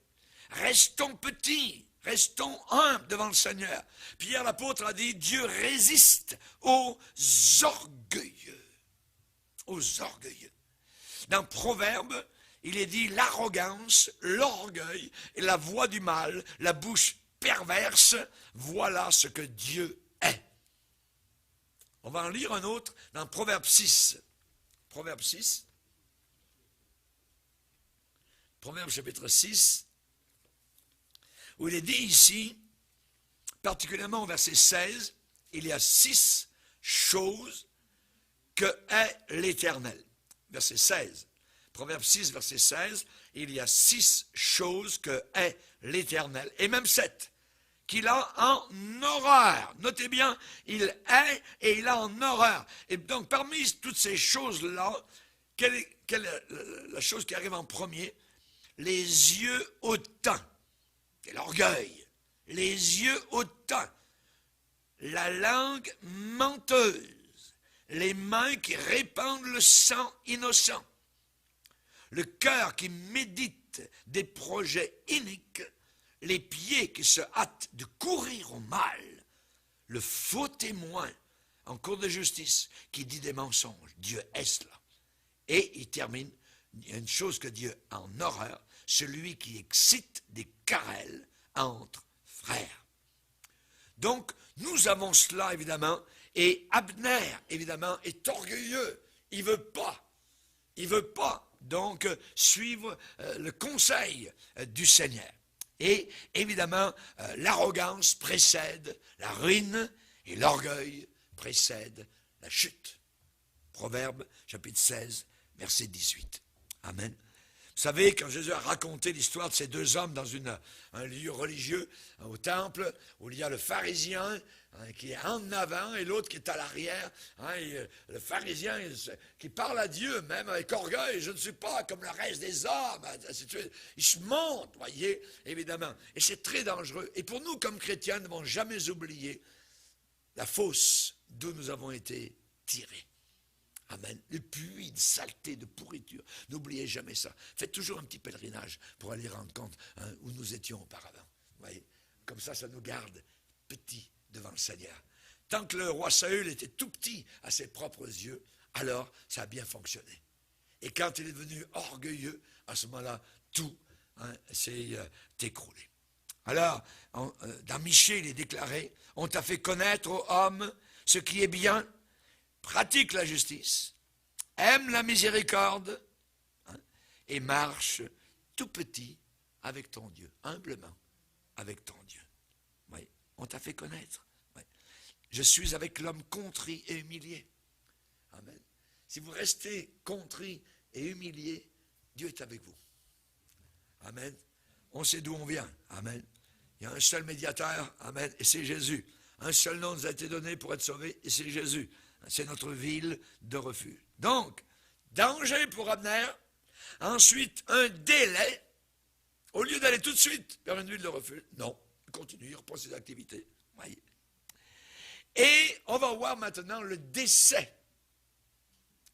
Restons petits. Restons humbles devant le Seigneur. Pierre l'apôtre a dit, Dieu résiste aux orgueilleux. Aux orgueilleux. Dans Proverbe, il est dit l'arrogance, l'orgueil et la voix du mal, la bouche perverse, voilà ce que Dieu est. On va en lire un autre dans Proverbe 6. Proverbe 6. Proverbe chapitre 6, où il est dit ici, particulièrement au verset 16, il y a 6 choses que est l'Éternel. Verset 16. Proverbe 6, verset 16, il y a 6 choses que est l'Éternel, et même 7, qu'il a en horreur. Notez bien, il est et il a en horreur. Et donc, parmi toutes ces choses-là, quelle est la chose qui arrive en premier? Les yeux hautains. C'est l'orgueil. Les yeux hautains. La langue menteuse. Les mains qui répandent le sang innocent. Le cœur qui médite des projets iniques, les pieds qui se hâtent de courir au mal, le faux témoin en cour de justice qui dit des mensonges. Dieu est cela. Et il termine, il y a une chose que Dieu a en horreur, celui qui excite des querelles entre frères. Donc, nous avons cela, évidemment, et Abner, évidemment, est orgueilleux. Il ne veut pas, donc, suivre le conseil du Seigneur. Et, évidemment, l'arrogance précède la ruine et l'orgueil précède la chute. Proverbe, chapitre 16, verset 18. Amen. Vous savez, quand Jésus a raconté l'histoire de ces 2 hommes dans un lieu religieux, au temple, où il y a le pharisien qui est en avant et l'autre qui est à l'arrière, le pharisien qui parle à Dieu même avec orgueil, je ne suis pas comme le reste des hommes, il se montre, voyez, évidemment, et c'est très dangereux. Et pour nous, comme chrétiens, nous ne devons jamais oublier la fosse d'où nous avons été tirés. Amen. Le puits de saleté, de pourriture. N'oubliez jamais ça. Faites toujours un petit pèlerinage pour aller rendre compte où nous étions auparavant. Vous voyez? Comme ça nous garde petits devant le Seigneur. Tant que le roi Saül était tout petit à ses propres yeux, alors ça a bien fonctionné. Et quand il est devenu orgueilleux, à ce moment-là, tout s'est écroulé. Alors, dans Michée, il est déclaré, on t'a fait connaître, ô homme, ce qui est bien, pratique la justice, aime la miséricorde et marche tout petit avec ton Dieu, humblement avec ton Dieu. Oui, on t'a fait connaître. Oui. Je suis avec l'homme contrit et humilié. Amen. Si vous restez contrit et humilié, Dieu est avec vous. Amen. On sait d'où on vient. Amen. Il y a un seul médiateur. Amen. Et c'est Jésus. Un seul nom nous a été donné pour être sauvé et c'est Jésus. C'est notre ville de refuge. Donc, danger pour Abner. Ensuite, un délai. Au lieu d'aller tout de suite vers une ville de refuge, non, il continue, il reprend ses activités. Voyez. Et on va voir maintenant le décès,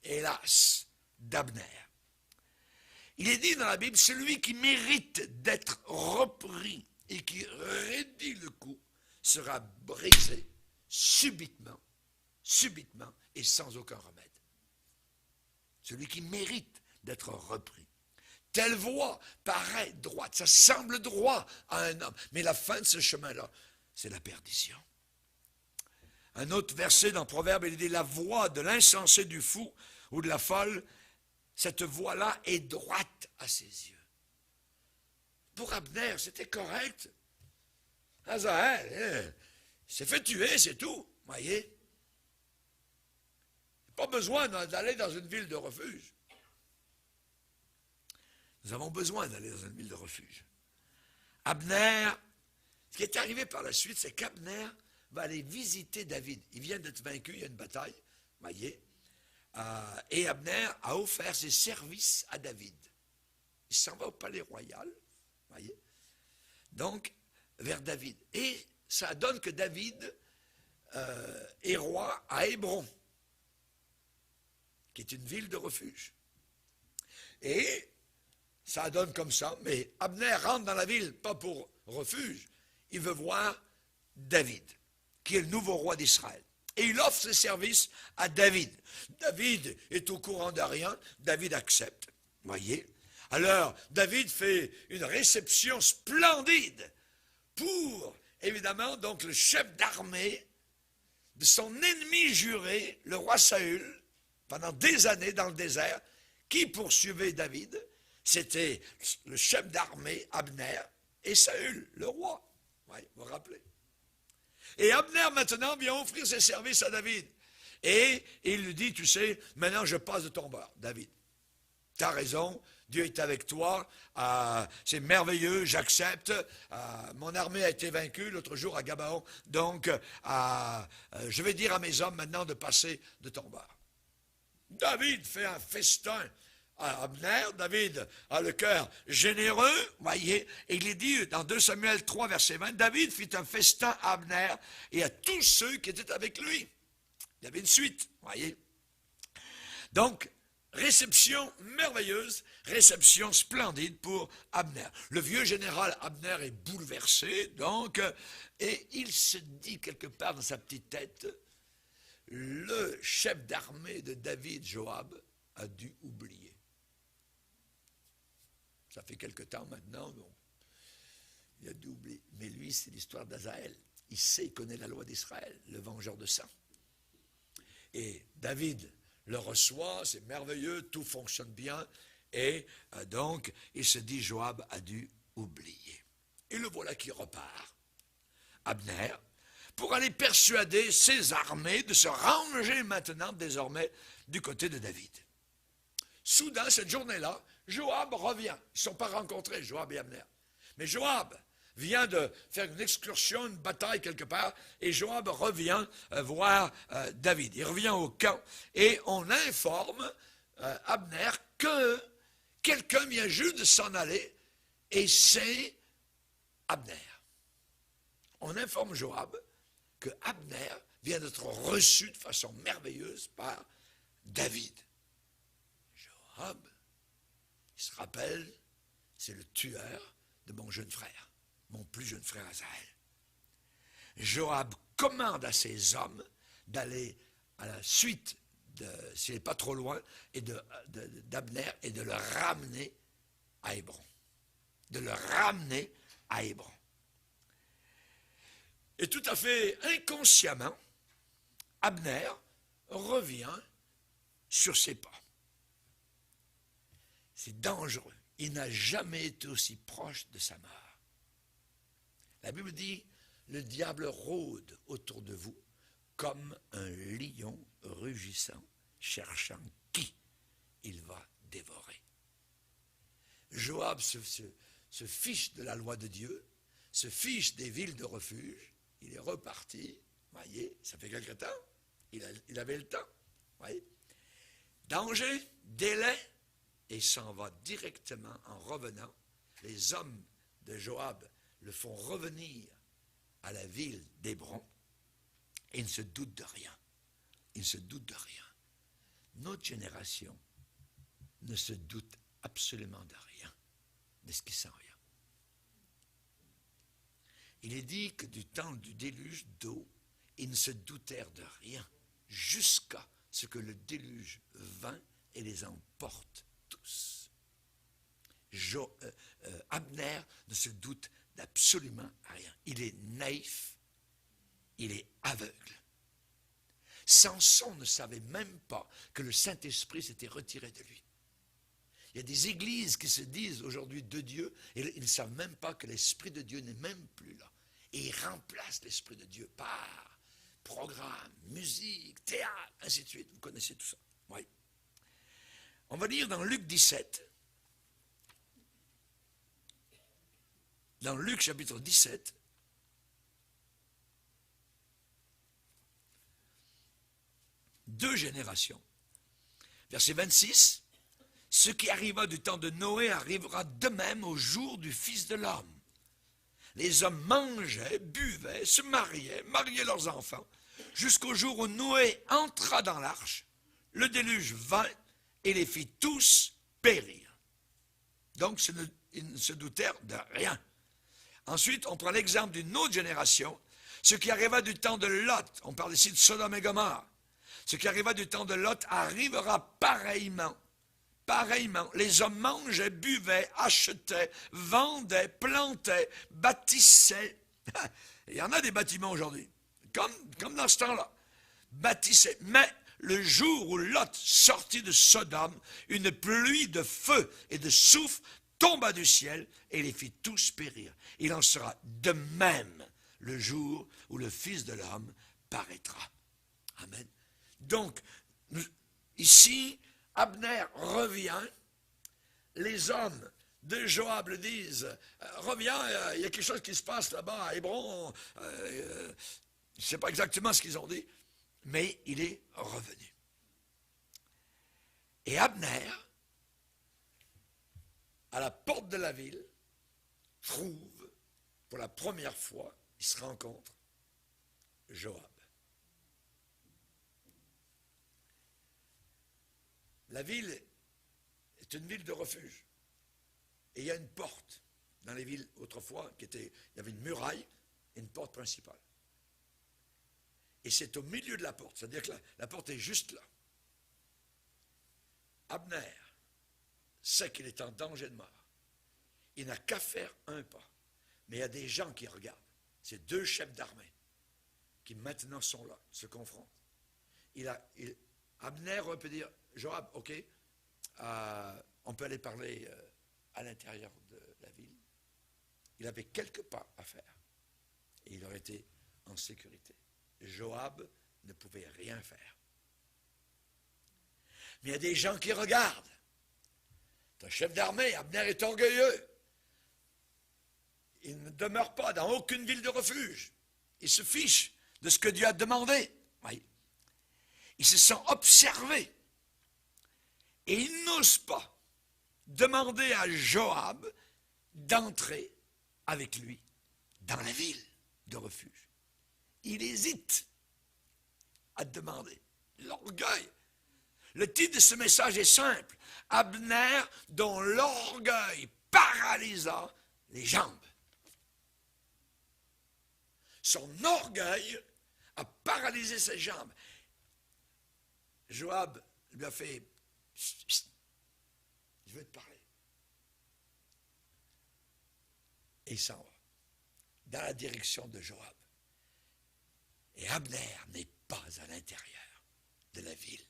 hélas, d'Abner. Il est dit dans la Bible, celui qui mérite d'être repris et qui raidit le coup sera brisé subitement et sans aucun remède. Celui qui mérite d'être repris. Telle voie paraît droite, ça semble droit à un homme, mais la fin de ce chemin-là, c'est la perdition. Un autre verset dans Proverbe, il dit, la voie de l'insensé du fou ou de la folle, cette voie-là est droite à ses yeux. Pour Abner, c'était correct. Azaël, il s'est fait tuer, c'est tout, voyez. Pas besoin d'aller dans une ville de refuge. Nous avons besoin d'aller dans une ville de refuge. Abner, ce qui est arrivé par la suite, c'est qu'Abner va aller visiter David. Il vient d'être vaincu, il y a une bataille, voyez. Et Abner a offert ses services à David. Il s'en va au palais royal, voyez. Donc, vers David. Et ça donne que David est roi à Hébron, qui est une ville de refuge. Et ça donne comme ça, mais Abner rentre dans la ville, pas pour refuge, il veut voir David, qui est le nouveau roi d'Israël. Et il offre ses services à David. David est au courant de rien, David accepte, voyez. Alors, David fait une réception splendide pour, évidemment, donc le chef d'armée de son ennemi juré, le roi Saül, pendant des années dans le désert, qui poursuivait David. C'était le chef d'armée, Abner, et Saül, le roi. Oui, vous vous rappelez. Et Abner, maintenant, vient offrir ses services à David. Et il lui dit, tu sais, maintenant je passe de ton bord, David. Tu as raison, Dieu est avec toi, c'est merveilleux, j'accepte. Mon armée a été vaincue l'autre jour à Gabaon, donc je vais dire à mes hommes maintenant de passer de ton bord. David fait un festin à Abner. David a le cœur généreux, voyez, et il est dit dans 2 Samuel 3, verset 20, David fit un festin à Abner et à tous ceux qui étaient avec lui. Il y avait une suite, voyez. Donc, réception merveilleuse, réception splendide pour Abner. Le vieux général Abner est bouleversé, donc, et il se dit quelque part dans sa petite tête, le chef d'armée de David, Joab, a dû oublier. Ça fait quelque temps maintenant, bon, il a dû oublier. Mais lui, c'est l'histoire d'Azaël. Il sait, il connaît la loi d'Israël, le vengeur de sang. Et David le reçoit, c'est merveilleux, tout fonctionne bien, et donc il se dit, Joab a dû oublier. Et le voilà qui repart, Abner, pour aller persuader ses armées de se ranger maintenant désormais du côté de David. Soudain, cette journée-là, Joab revient. Ils ne sont pas rencontrés, Joab et Abner. Mais Joab vient de faire une excursion, une bataille quelque part, et Joab revient voir David. Il revient au camp, et on informe Abner que quelqu'un vient juste de s'en aller, et c'est Abner. On informe Joab que Abner vient d'être reçu de façon merveilleuse par David. Joab, il se rappelle, c'est le tueur de mon jeune frère, mon plus jeune frère Azaël. Joab commande à ses hommes d'aller à la suite, s'il n'est pas trop loin, d'Abner et de le ramener à Hébron. De le ramener à Hébron. Et tout à fait inconsciemment, Abner revient sur ses pas. C'est dangereux. Il n'a jamais été aussi proche de sa mort. La Bible dit, le diable rôde autour de vous comme un lion rugissant, cherchant qui il va dévorer. Joab se fiche de la loi de Dieu, se fiche des villes de refuge. Il est reparti, voyez, ça fait quelque temps, il avait le temps, voyez. Danger, délai, et s'en va directement en revenant. Les hommes de Joab le font revenir à la ville d'Hébron, et il ne se doute de rien. Il ne se doute de rien. Notre génération ne se doute absolument de rien de ce qui s'en vient. Il est dit que du temps du déluge d'eau, ils ne se doutèrent de rien, jusqu'à ce que le déluge vint et les emporte tous. Abner ne se doute d'absolument rien. Il est naïf, il est aveugle. Samson ne savait même pas que le Saint-Esprit s'était retiré de lui. Il y a des églises qui se disent aujourd'hui de Dieu et ils ne savent même pas que l'Esprit de Dieu n'est même plus là. Et ils remplacent l'Esprit de Dieu par programme, musique, théâtre, ainsi de suite. Vous connaissez tout ça. Oui. On va lire dans Luc 17. Dans Luc chapitre 17. Deux générations. Verset 26. Ce qui arriva du temps de Noé arrivera de même au jour du Fils de l'homme. Les hommes mangeaient, buvaient, se mariaient leurs enfants, jusqu'au jour où Noé entra dans l'arche. Le déluge vint et les fit tous périr. Donc, ils ne se doutèrent de rien. Ensuite, on prend l'exemple d'une autre génération, ce qui arriva du temps de Lot. On parle ici de Sodome et Gomorrhe. Ce qui arriva du temps de Lot arrivera pareillement. Pareillement. Les hommes mangeaient, buvaient, achetaient, vendaient, plantaient, bâtissaient. Il y en a des bâtiments aujourd'hui, comme dans ce temps-là. Bâtissaient. Mais le jour où Lot sortit de Sodome, une pluie de feu et de soufre tomba du ciel et les fit tous périr. Il en sera de même le jour où le Fils de l'homme paraîtra. Amen. Donc, ici, Abner revient. Les hommes de Joab le disent, reviens, il y a quelque chose qui se passe là-bas à Hébron. Je ne sais pas exactement ce qu'ils ont dit, mais il est revenu. Et Abner, à la porte de la ville, trouve, pour la première fois, il se rencontre Joab. La ville est une ville de refuge. Et il y a une porte dans les villes autrefois, il y avait une muraille et une porte principale. Et c'est au milieu de la porte, c'est-à-dire que la porte est juste là. Abner sait qu'il est en danger de mort. Il n'a qu'à faire un pas. Mais il y a des gens qui regardent. C'est deux chefs d'armée qui maintenant sont là, se confrontent. Abner peut dire, Joab, ok, on peut aller parler à l'intérieur de la ville. Il avait quelques pas à faire et il aurait été en sécurité. Joab ne pouvait rien faire. Mais il y a des gens qui regardent. C'est un chef d'armée, Abner est orgueilleux. Il ne demeure pas dans aucune ville de refuge. Il se fiche de ce que Dieu a demandé. Oui. Il se sent observé. Et il n'ose pas demander à Joab d'entrer avec lui dans la ville de refuge. Il hésite à demander. L'orgueil. Le titre de ce message est simple. Abner dont l'orgueil paralysa les jambes. Son orgueil a paralysé ses jambes. Joab lui a fait « Je veux te parler ». Et il s'en va dans la direction de Joab. Et Abner n'est pas à l'intérieur de la ville.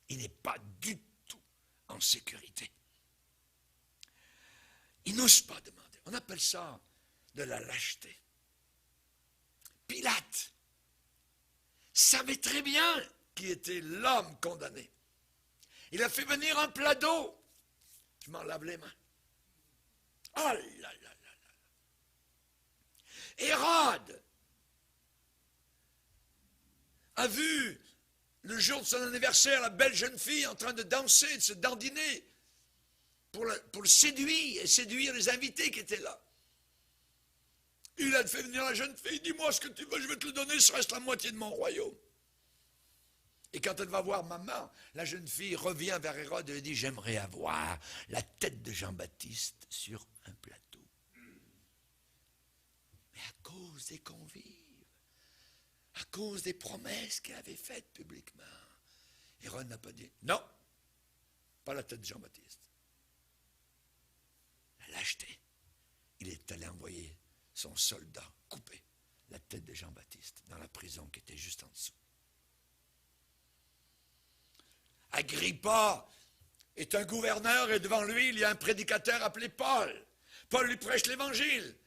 Il n'est pas du tout en sécurité. Il n'ose pas demander. On appelle ça de la lâcheté. Pilate savait très bien qui était l'homme condamné. Il a fait venir un plat d'eau. Je m'en lave les mains. Oh là là là là. Hérode a vu le jour de son anniversaire la belle jeune fille en train de danser, de se dandiner pour le séduire et séduire les invités qui étaient là. Il a fait venir la jeune fille, dis-moi ce que tu veux, je vais te le donner, ce reste la moitié de mon royaume. Et quand elle va voir maman, la jeune fille revient vers Hérode et dit, j'aimerais avoir la tête de Jean-Baptiste sur un plateau. Mais à cause des convives, à cause des promesses qu'il avait faites publiquement, Hérode n'a pas dit, non, pas la tête de Jean-Baptiste. La lâcheté. Il est allé envoyer son soldat couper la tête de Jean-Baptiste dans la prison qui était juste en dessous. Agrippa est un gouverneur et devant lui, il y a un prédicateur appelé Paul. Paul lui prêche l'évangile.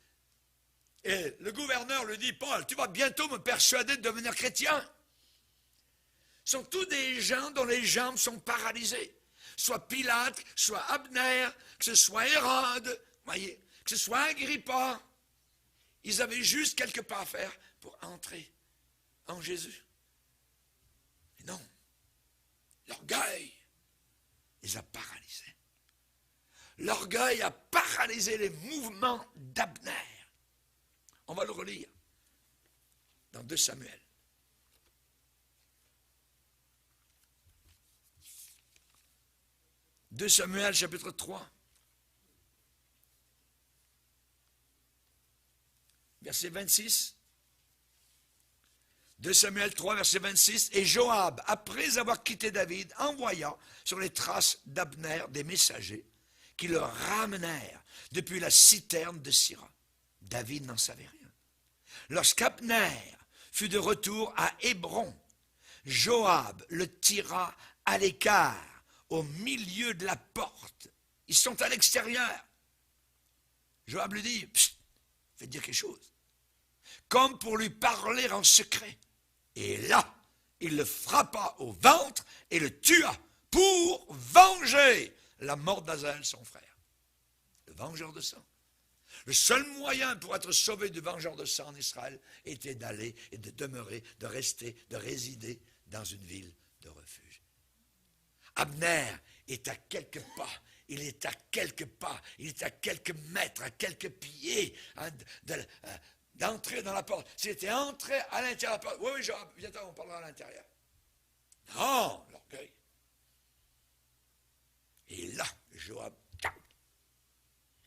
Et le gouverneur lui dit, Paul, tu vas bientôt me persuader de devenir chrétien. Ce sont tous des gens dont les jambes sont paralysées. Soit Pilate, soit Abner, que ce soit Hérode, voyez, que ce soit Agrippa. Ils avaient juste quelques pas à faire pour entrer en Jésus. Mais non. L'orgueil les a paralysés. L'orgueil a paralysé les mouvements d'Abner. On va le relire dans 2 Samuel. 2 Samuel chapitre 3. verset 26. 2 Samuel 3, verset 26. Et Joab, après avoir quitté David, envoya sur les traces d'Abner des messagers qui le ramenèrent depuis la citerne de Sira. David n'en savait rien. Lorsqu'Abner fut de retour à Hébron, Joab le tira à l'écart, au milieu de la porte. Ils sont à l'extérieur. Joab lui dit, « Faites dire quelque chose. » Comme pour lui parler en secret. Et là, il le frappa au ventre et le tua pour venger la mort d'Azaël, son frère. Le vengeur de sang. Le seul moyen pour être sauvé du vengeur de sang en Israël était d'aller et de demeurer, de rester, de résider dans une ville de refuge. Abner est à quelques pas, il est à quelques pas, il est à quelques mètres, à quelques pieds d'entrer dans la porte. S'il était entré à l'intérieur de la porte, oui, Joab, viens-t'en, on parlera à l'intérieur. Non, l'orgueil. Et là, Joab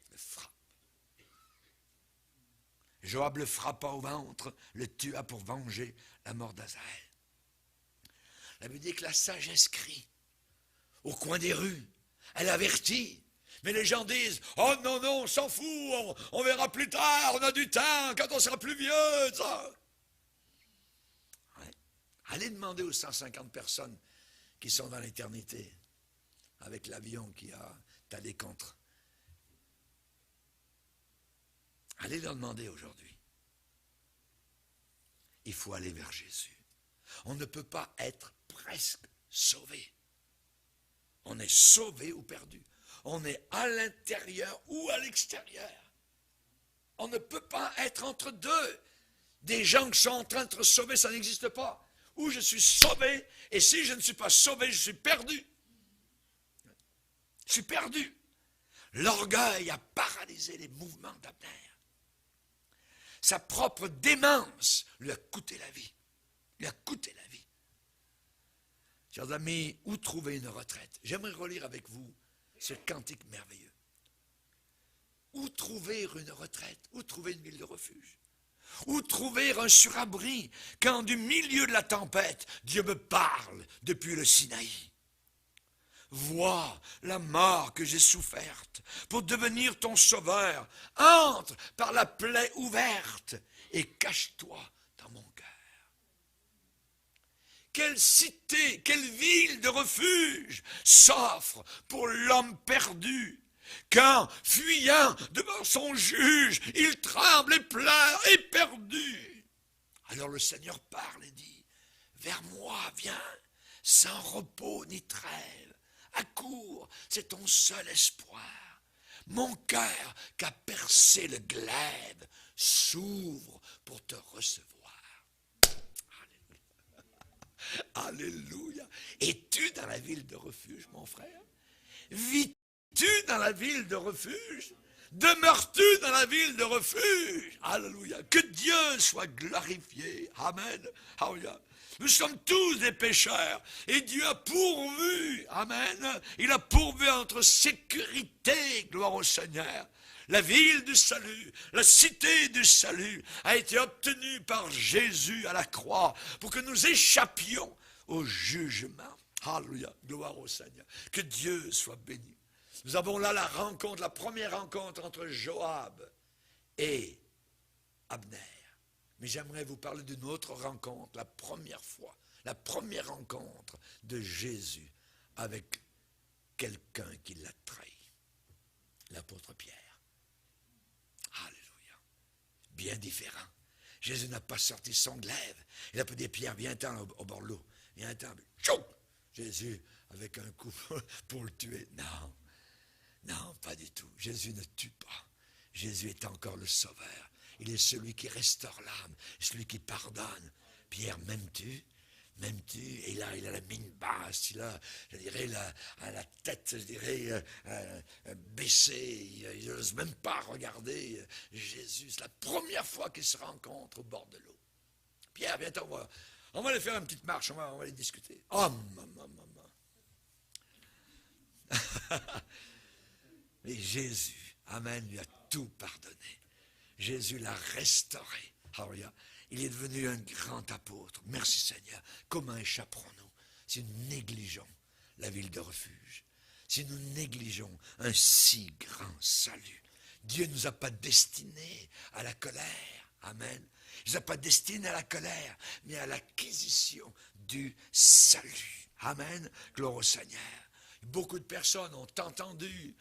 le frappe. Joab le frappa au ventre, le tua pour venger la mort d'Azaël. La Bible dit que la sagesse crie au coin des rues. Elle avertit. Mais les gens disent, oh non, non, on s'en fout, on verra plus tard, on a du temps, quand on sera plus vieux. Ça. Ouais. Allez demander aux 150 personnes qui sont dans l'éternité, avec l'avion qui a talé contre. Allez leur demander aujourd'hui. Il faut aller vers Jésus. On ne peut pas être presque sauvé. On est sauvé ou perdu. On est à l'intérieur ou à l'extérieur. On ne peut pas être entre deux. Des gens qui sont en train de se sauver, ça n'existe pas. Ou je suis sauvé, et si je ne suis pas sauvé, je suis perdu. Je suis perdu. L'orgueil a paralysé les mouvements d'Abner. Sa propre démence lui a coûté la vie. Lui a coûté la vie. Chers amis, où trouver une retraite? J'aimerais relire avec vous ce cantique merveilleux. Où trouver une retraite? Où trouver une ville de refuge? Où trouver un surabri quand du milieu de la tempête, Dieu me parle depuis le Sinaï? Vois la mort que j'ai soufferte pour devenir ton sauveur. Entre par la plaie ouverte et cache-toi dans mon cœur. Quelle cité, quelle ville de refuge s'offre pour l'homme perdu, quand, fuyant devant son juge, il tremble et pleure, éperdu. Alors le Seigneur parle et dit, vers moi, viens, sans repos ni trêve, accours, c'est ton seul espoir. Mon cœur qu'a percé le glaive s'ouvre pour te recevoir. Alléluia. Es-tu dans la ville de refuge, mon frère? Vis-tu dans la ville de refuge? Demeures-tu dans la ville de refuge? Alléluia. Que Dieu soit glorifié. Amen. Alléluia. Nous sommes tous des pécheurs et Dieu a pourvu. Amen. Il a pourvu à notre sécurité. Gloire au Seigneur. La ville du salut, la cité du salut a été obtenue par Jésus à la croix pour que nous échappions au jugement. Alléluia, gloire au Seigneur. Que Dieu soit béni. Nous avons là la rencontre, la première rencontre entre Joab et Abner. Mais j'aimerais vous parler d'une autre rencontre, la première fois, la première rencontre de Jésus avec quelqu'un qui l'a trahi, l'apôtre Pierre. Alléluia. Bien différent. Jésus n'a pas sorti son glaive. Il a pas dit, Pierre, viens-t'en au bord de l'eau. Viens-t'en. Jésus, avec un coup pour le tuer. Non. Non, pas du tout. Jésus ne tue pas. Jésus est encore le sauveur. Il est celui qui restaure l'âme, celui qui pardonne. Pierre, m'aimes-tu? M'aimes-tu? Et là, il a la mine basse, il a, je dirais, la tête, je dirais, baissée. Il n'ose même pas regarder Jésus. C'est la première fois qu'ils se rencontrent au bord de l'eau. Pierre, viens, on va aller faire une petite marche, on va aller discuter. Oh, maman. Et Jésus, amen, lui a tout pardonné. Jésus l'a restauré. Alléluia. Il est devenu un grand apôtre. Merci Seigneur. Comment échapperons-nous si nous négligeons la ville de refuge, si nous négligeons un si grand salut? Dieu ne nous a pas destinés à la colère. Amen. Il ne nous a pas destinés à la colère, mais à l'acquisition du salut. Amen. Gloire au Seigneur. Beaucoup de personnes ont entendu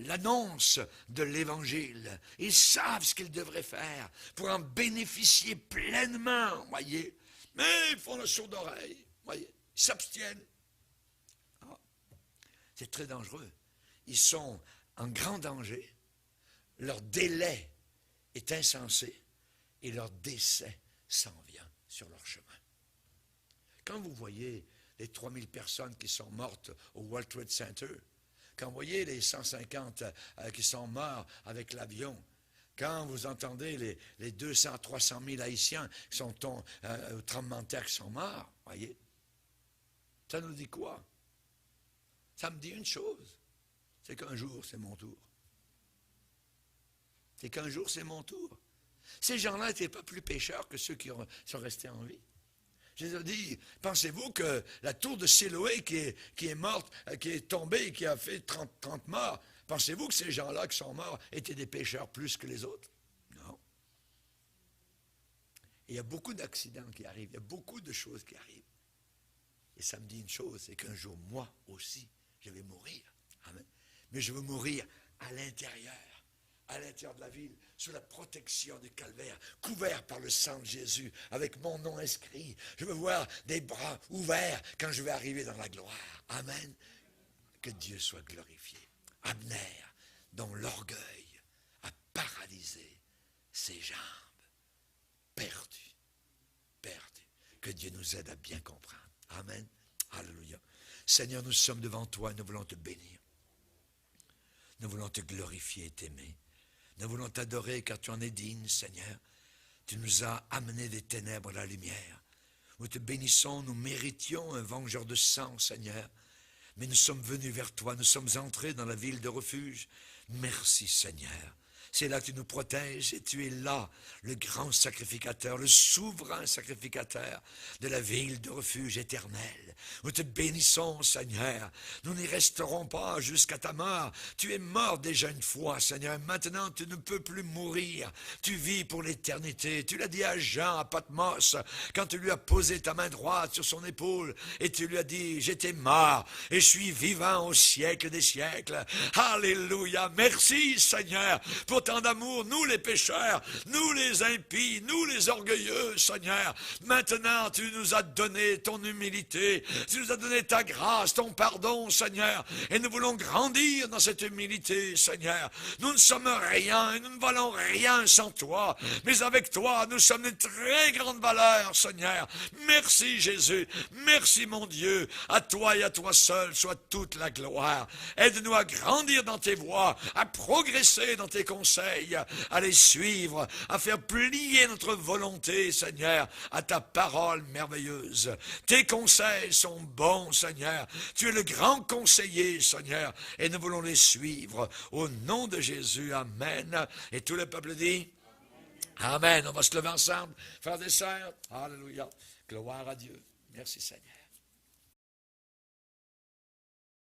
l'annonce de l'Évangile. Ils savent ce qu'ils devraient faire pour en bénéficier pleinement, voyez. Mais ils font le sourd d'oreille, voyez. Ils s'abstiennent. Ah, c'est très dangereux. Ils sont en grand danger. Leur délai est insensé et leur décès s'en vient sur leur chemin. Quand vous voyez les 3000 personnes qui sont mortes au World Trade Center, quand vous voyez les 150 qui sont morts avec l'avion, quand vous entendez les 200 à 300 000 Haïtiens qui sont au tremblement de terre qui sont morts, voyez, ça nous dit quoi? Ça me dit une chose, c'est qu'un jour, c'est mon tour. C'est qu'un jour, c'est mon tour. Ces gens-là n'étaient pas plus pécheurs que ceux qui sont restés en vie. Jésus a dit, pensez-vous que la tour de Siloé qui est morte, qui est tombée et qui a fait 30 morts, pensez-vous que ces gens-là qui sont morts étaient des pécheurs plus que les autres? Non. Et il y a beaucoup d'accidents qui arrivent, il y a beaucoup de choses qui arrivent. Et ça me dit une chose, c'est qu'un jour, moi aussi, je vais mourir. Amen. Mais je veux mourir à l'intérieur de la ville, sous la protection du calvaire, couvert par le sang de Jésus, avec mon nom inscrit. Je veux voir des bras ouverts quand je vais arriver dans la gloire. Amen. Que Dieu soit glorifié. Abner, dont l'orgueil a paralysé ses jambes. Perdu. Que Dieu nous aide à bien comprendre. Amen. Alléluia. Seigneur, nous sommes devant toi et nous voulons te bénir. Nous voulons te glorifier et t'aimer. Nous voulons t'adorer car tu en es digne, Seigneur. Tu nous as amenés des ténèbres à la lumière. Nous te bénissons, nous méritions un vengeur de sang, Seigneur. Mais nous sommes venus vers toi, nous sommes entrés dans la ville de refuge. Merci, Seigneur. C'est là que tu nous protèges et tu es là, le grand sacrificateur, le souverain sacrificateur de la ville de refuge éternel. Nous te bénissons, Seigneur. Nous n'y resterons pas jusqu'à ta mort. Tu es mort déjà une fois, Seigneur. Maintenant, tu ne peux plus mourir. Tu vis pour l'éternité. Tu l'as dit à Jean, à Patmos, quand tu lui as posé ta main droite sur son épaule et tu lui as dit, j'étais mort et je suis vivant au siècle des siècles. Alléluia. Merci, Seigneur, pour tant d'amour, nous les pécheurs, nous les impies, nous les orgueilleux, Seigneur. Maintenant, tu nous as donné ton humilité, tu nous as donné ta grâce, ton pardon, Seigneur, et nous voulons grandir dans cette humilité, Seigneur. Nous ne sommes rien et nous ne valons rien sans toi, mais avec toi, nous sommes une très grande valeur, Seigneur. Merci, Jésus. Merci, mon Dieu. À toi et à toi seul soit toute la gloire. Aide-nous à grandir dans tes voies, à progresser dans tes conseils, à les suivre, à faire plier notre volonté, Seigneur, à ta parole merveilleuse. Tes conseils sont bons, Seigneur. Tu es le grand conseiller, Seigneur, et nous voulons les suivre. Au nom de Jésus, amen. Et tout le peuple dit, amen. On va se lever ensemble, frères et sœurs. Alléluia. Gloire à Dieu. Merci, Seigneur.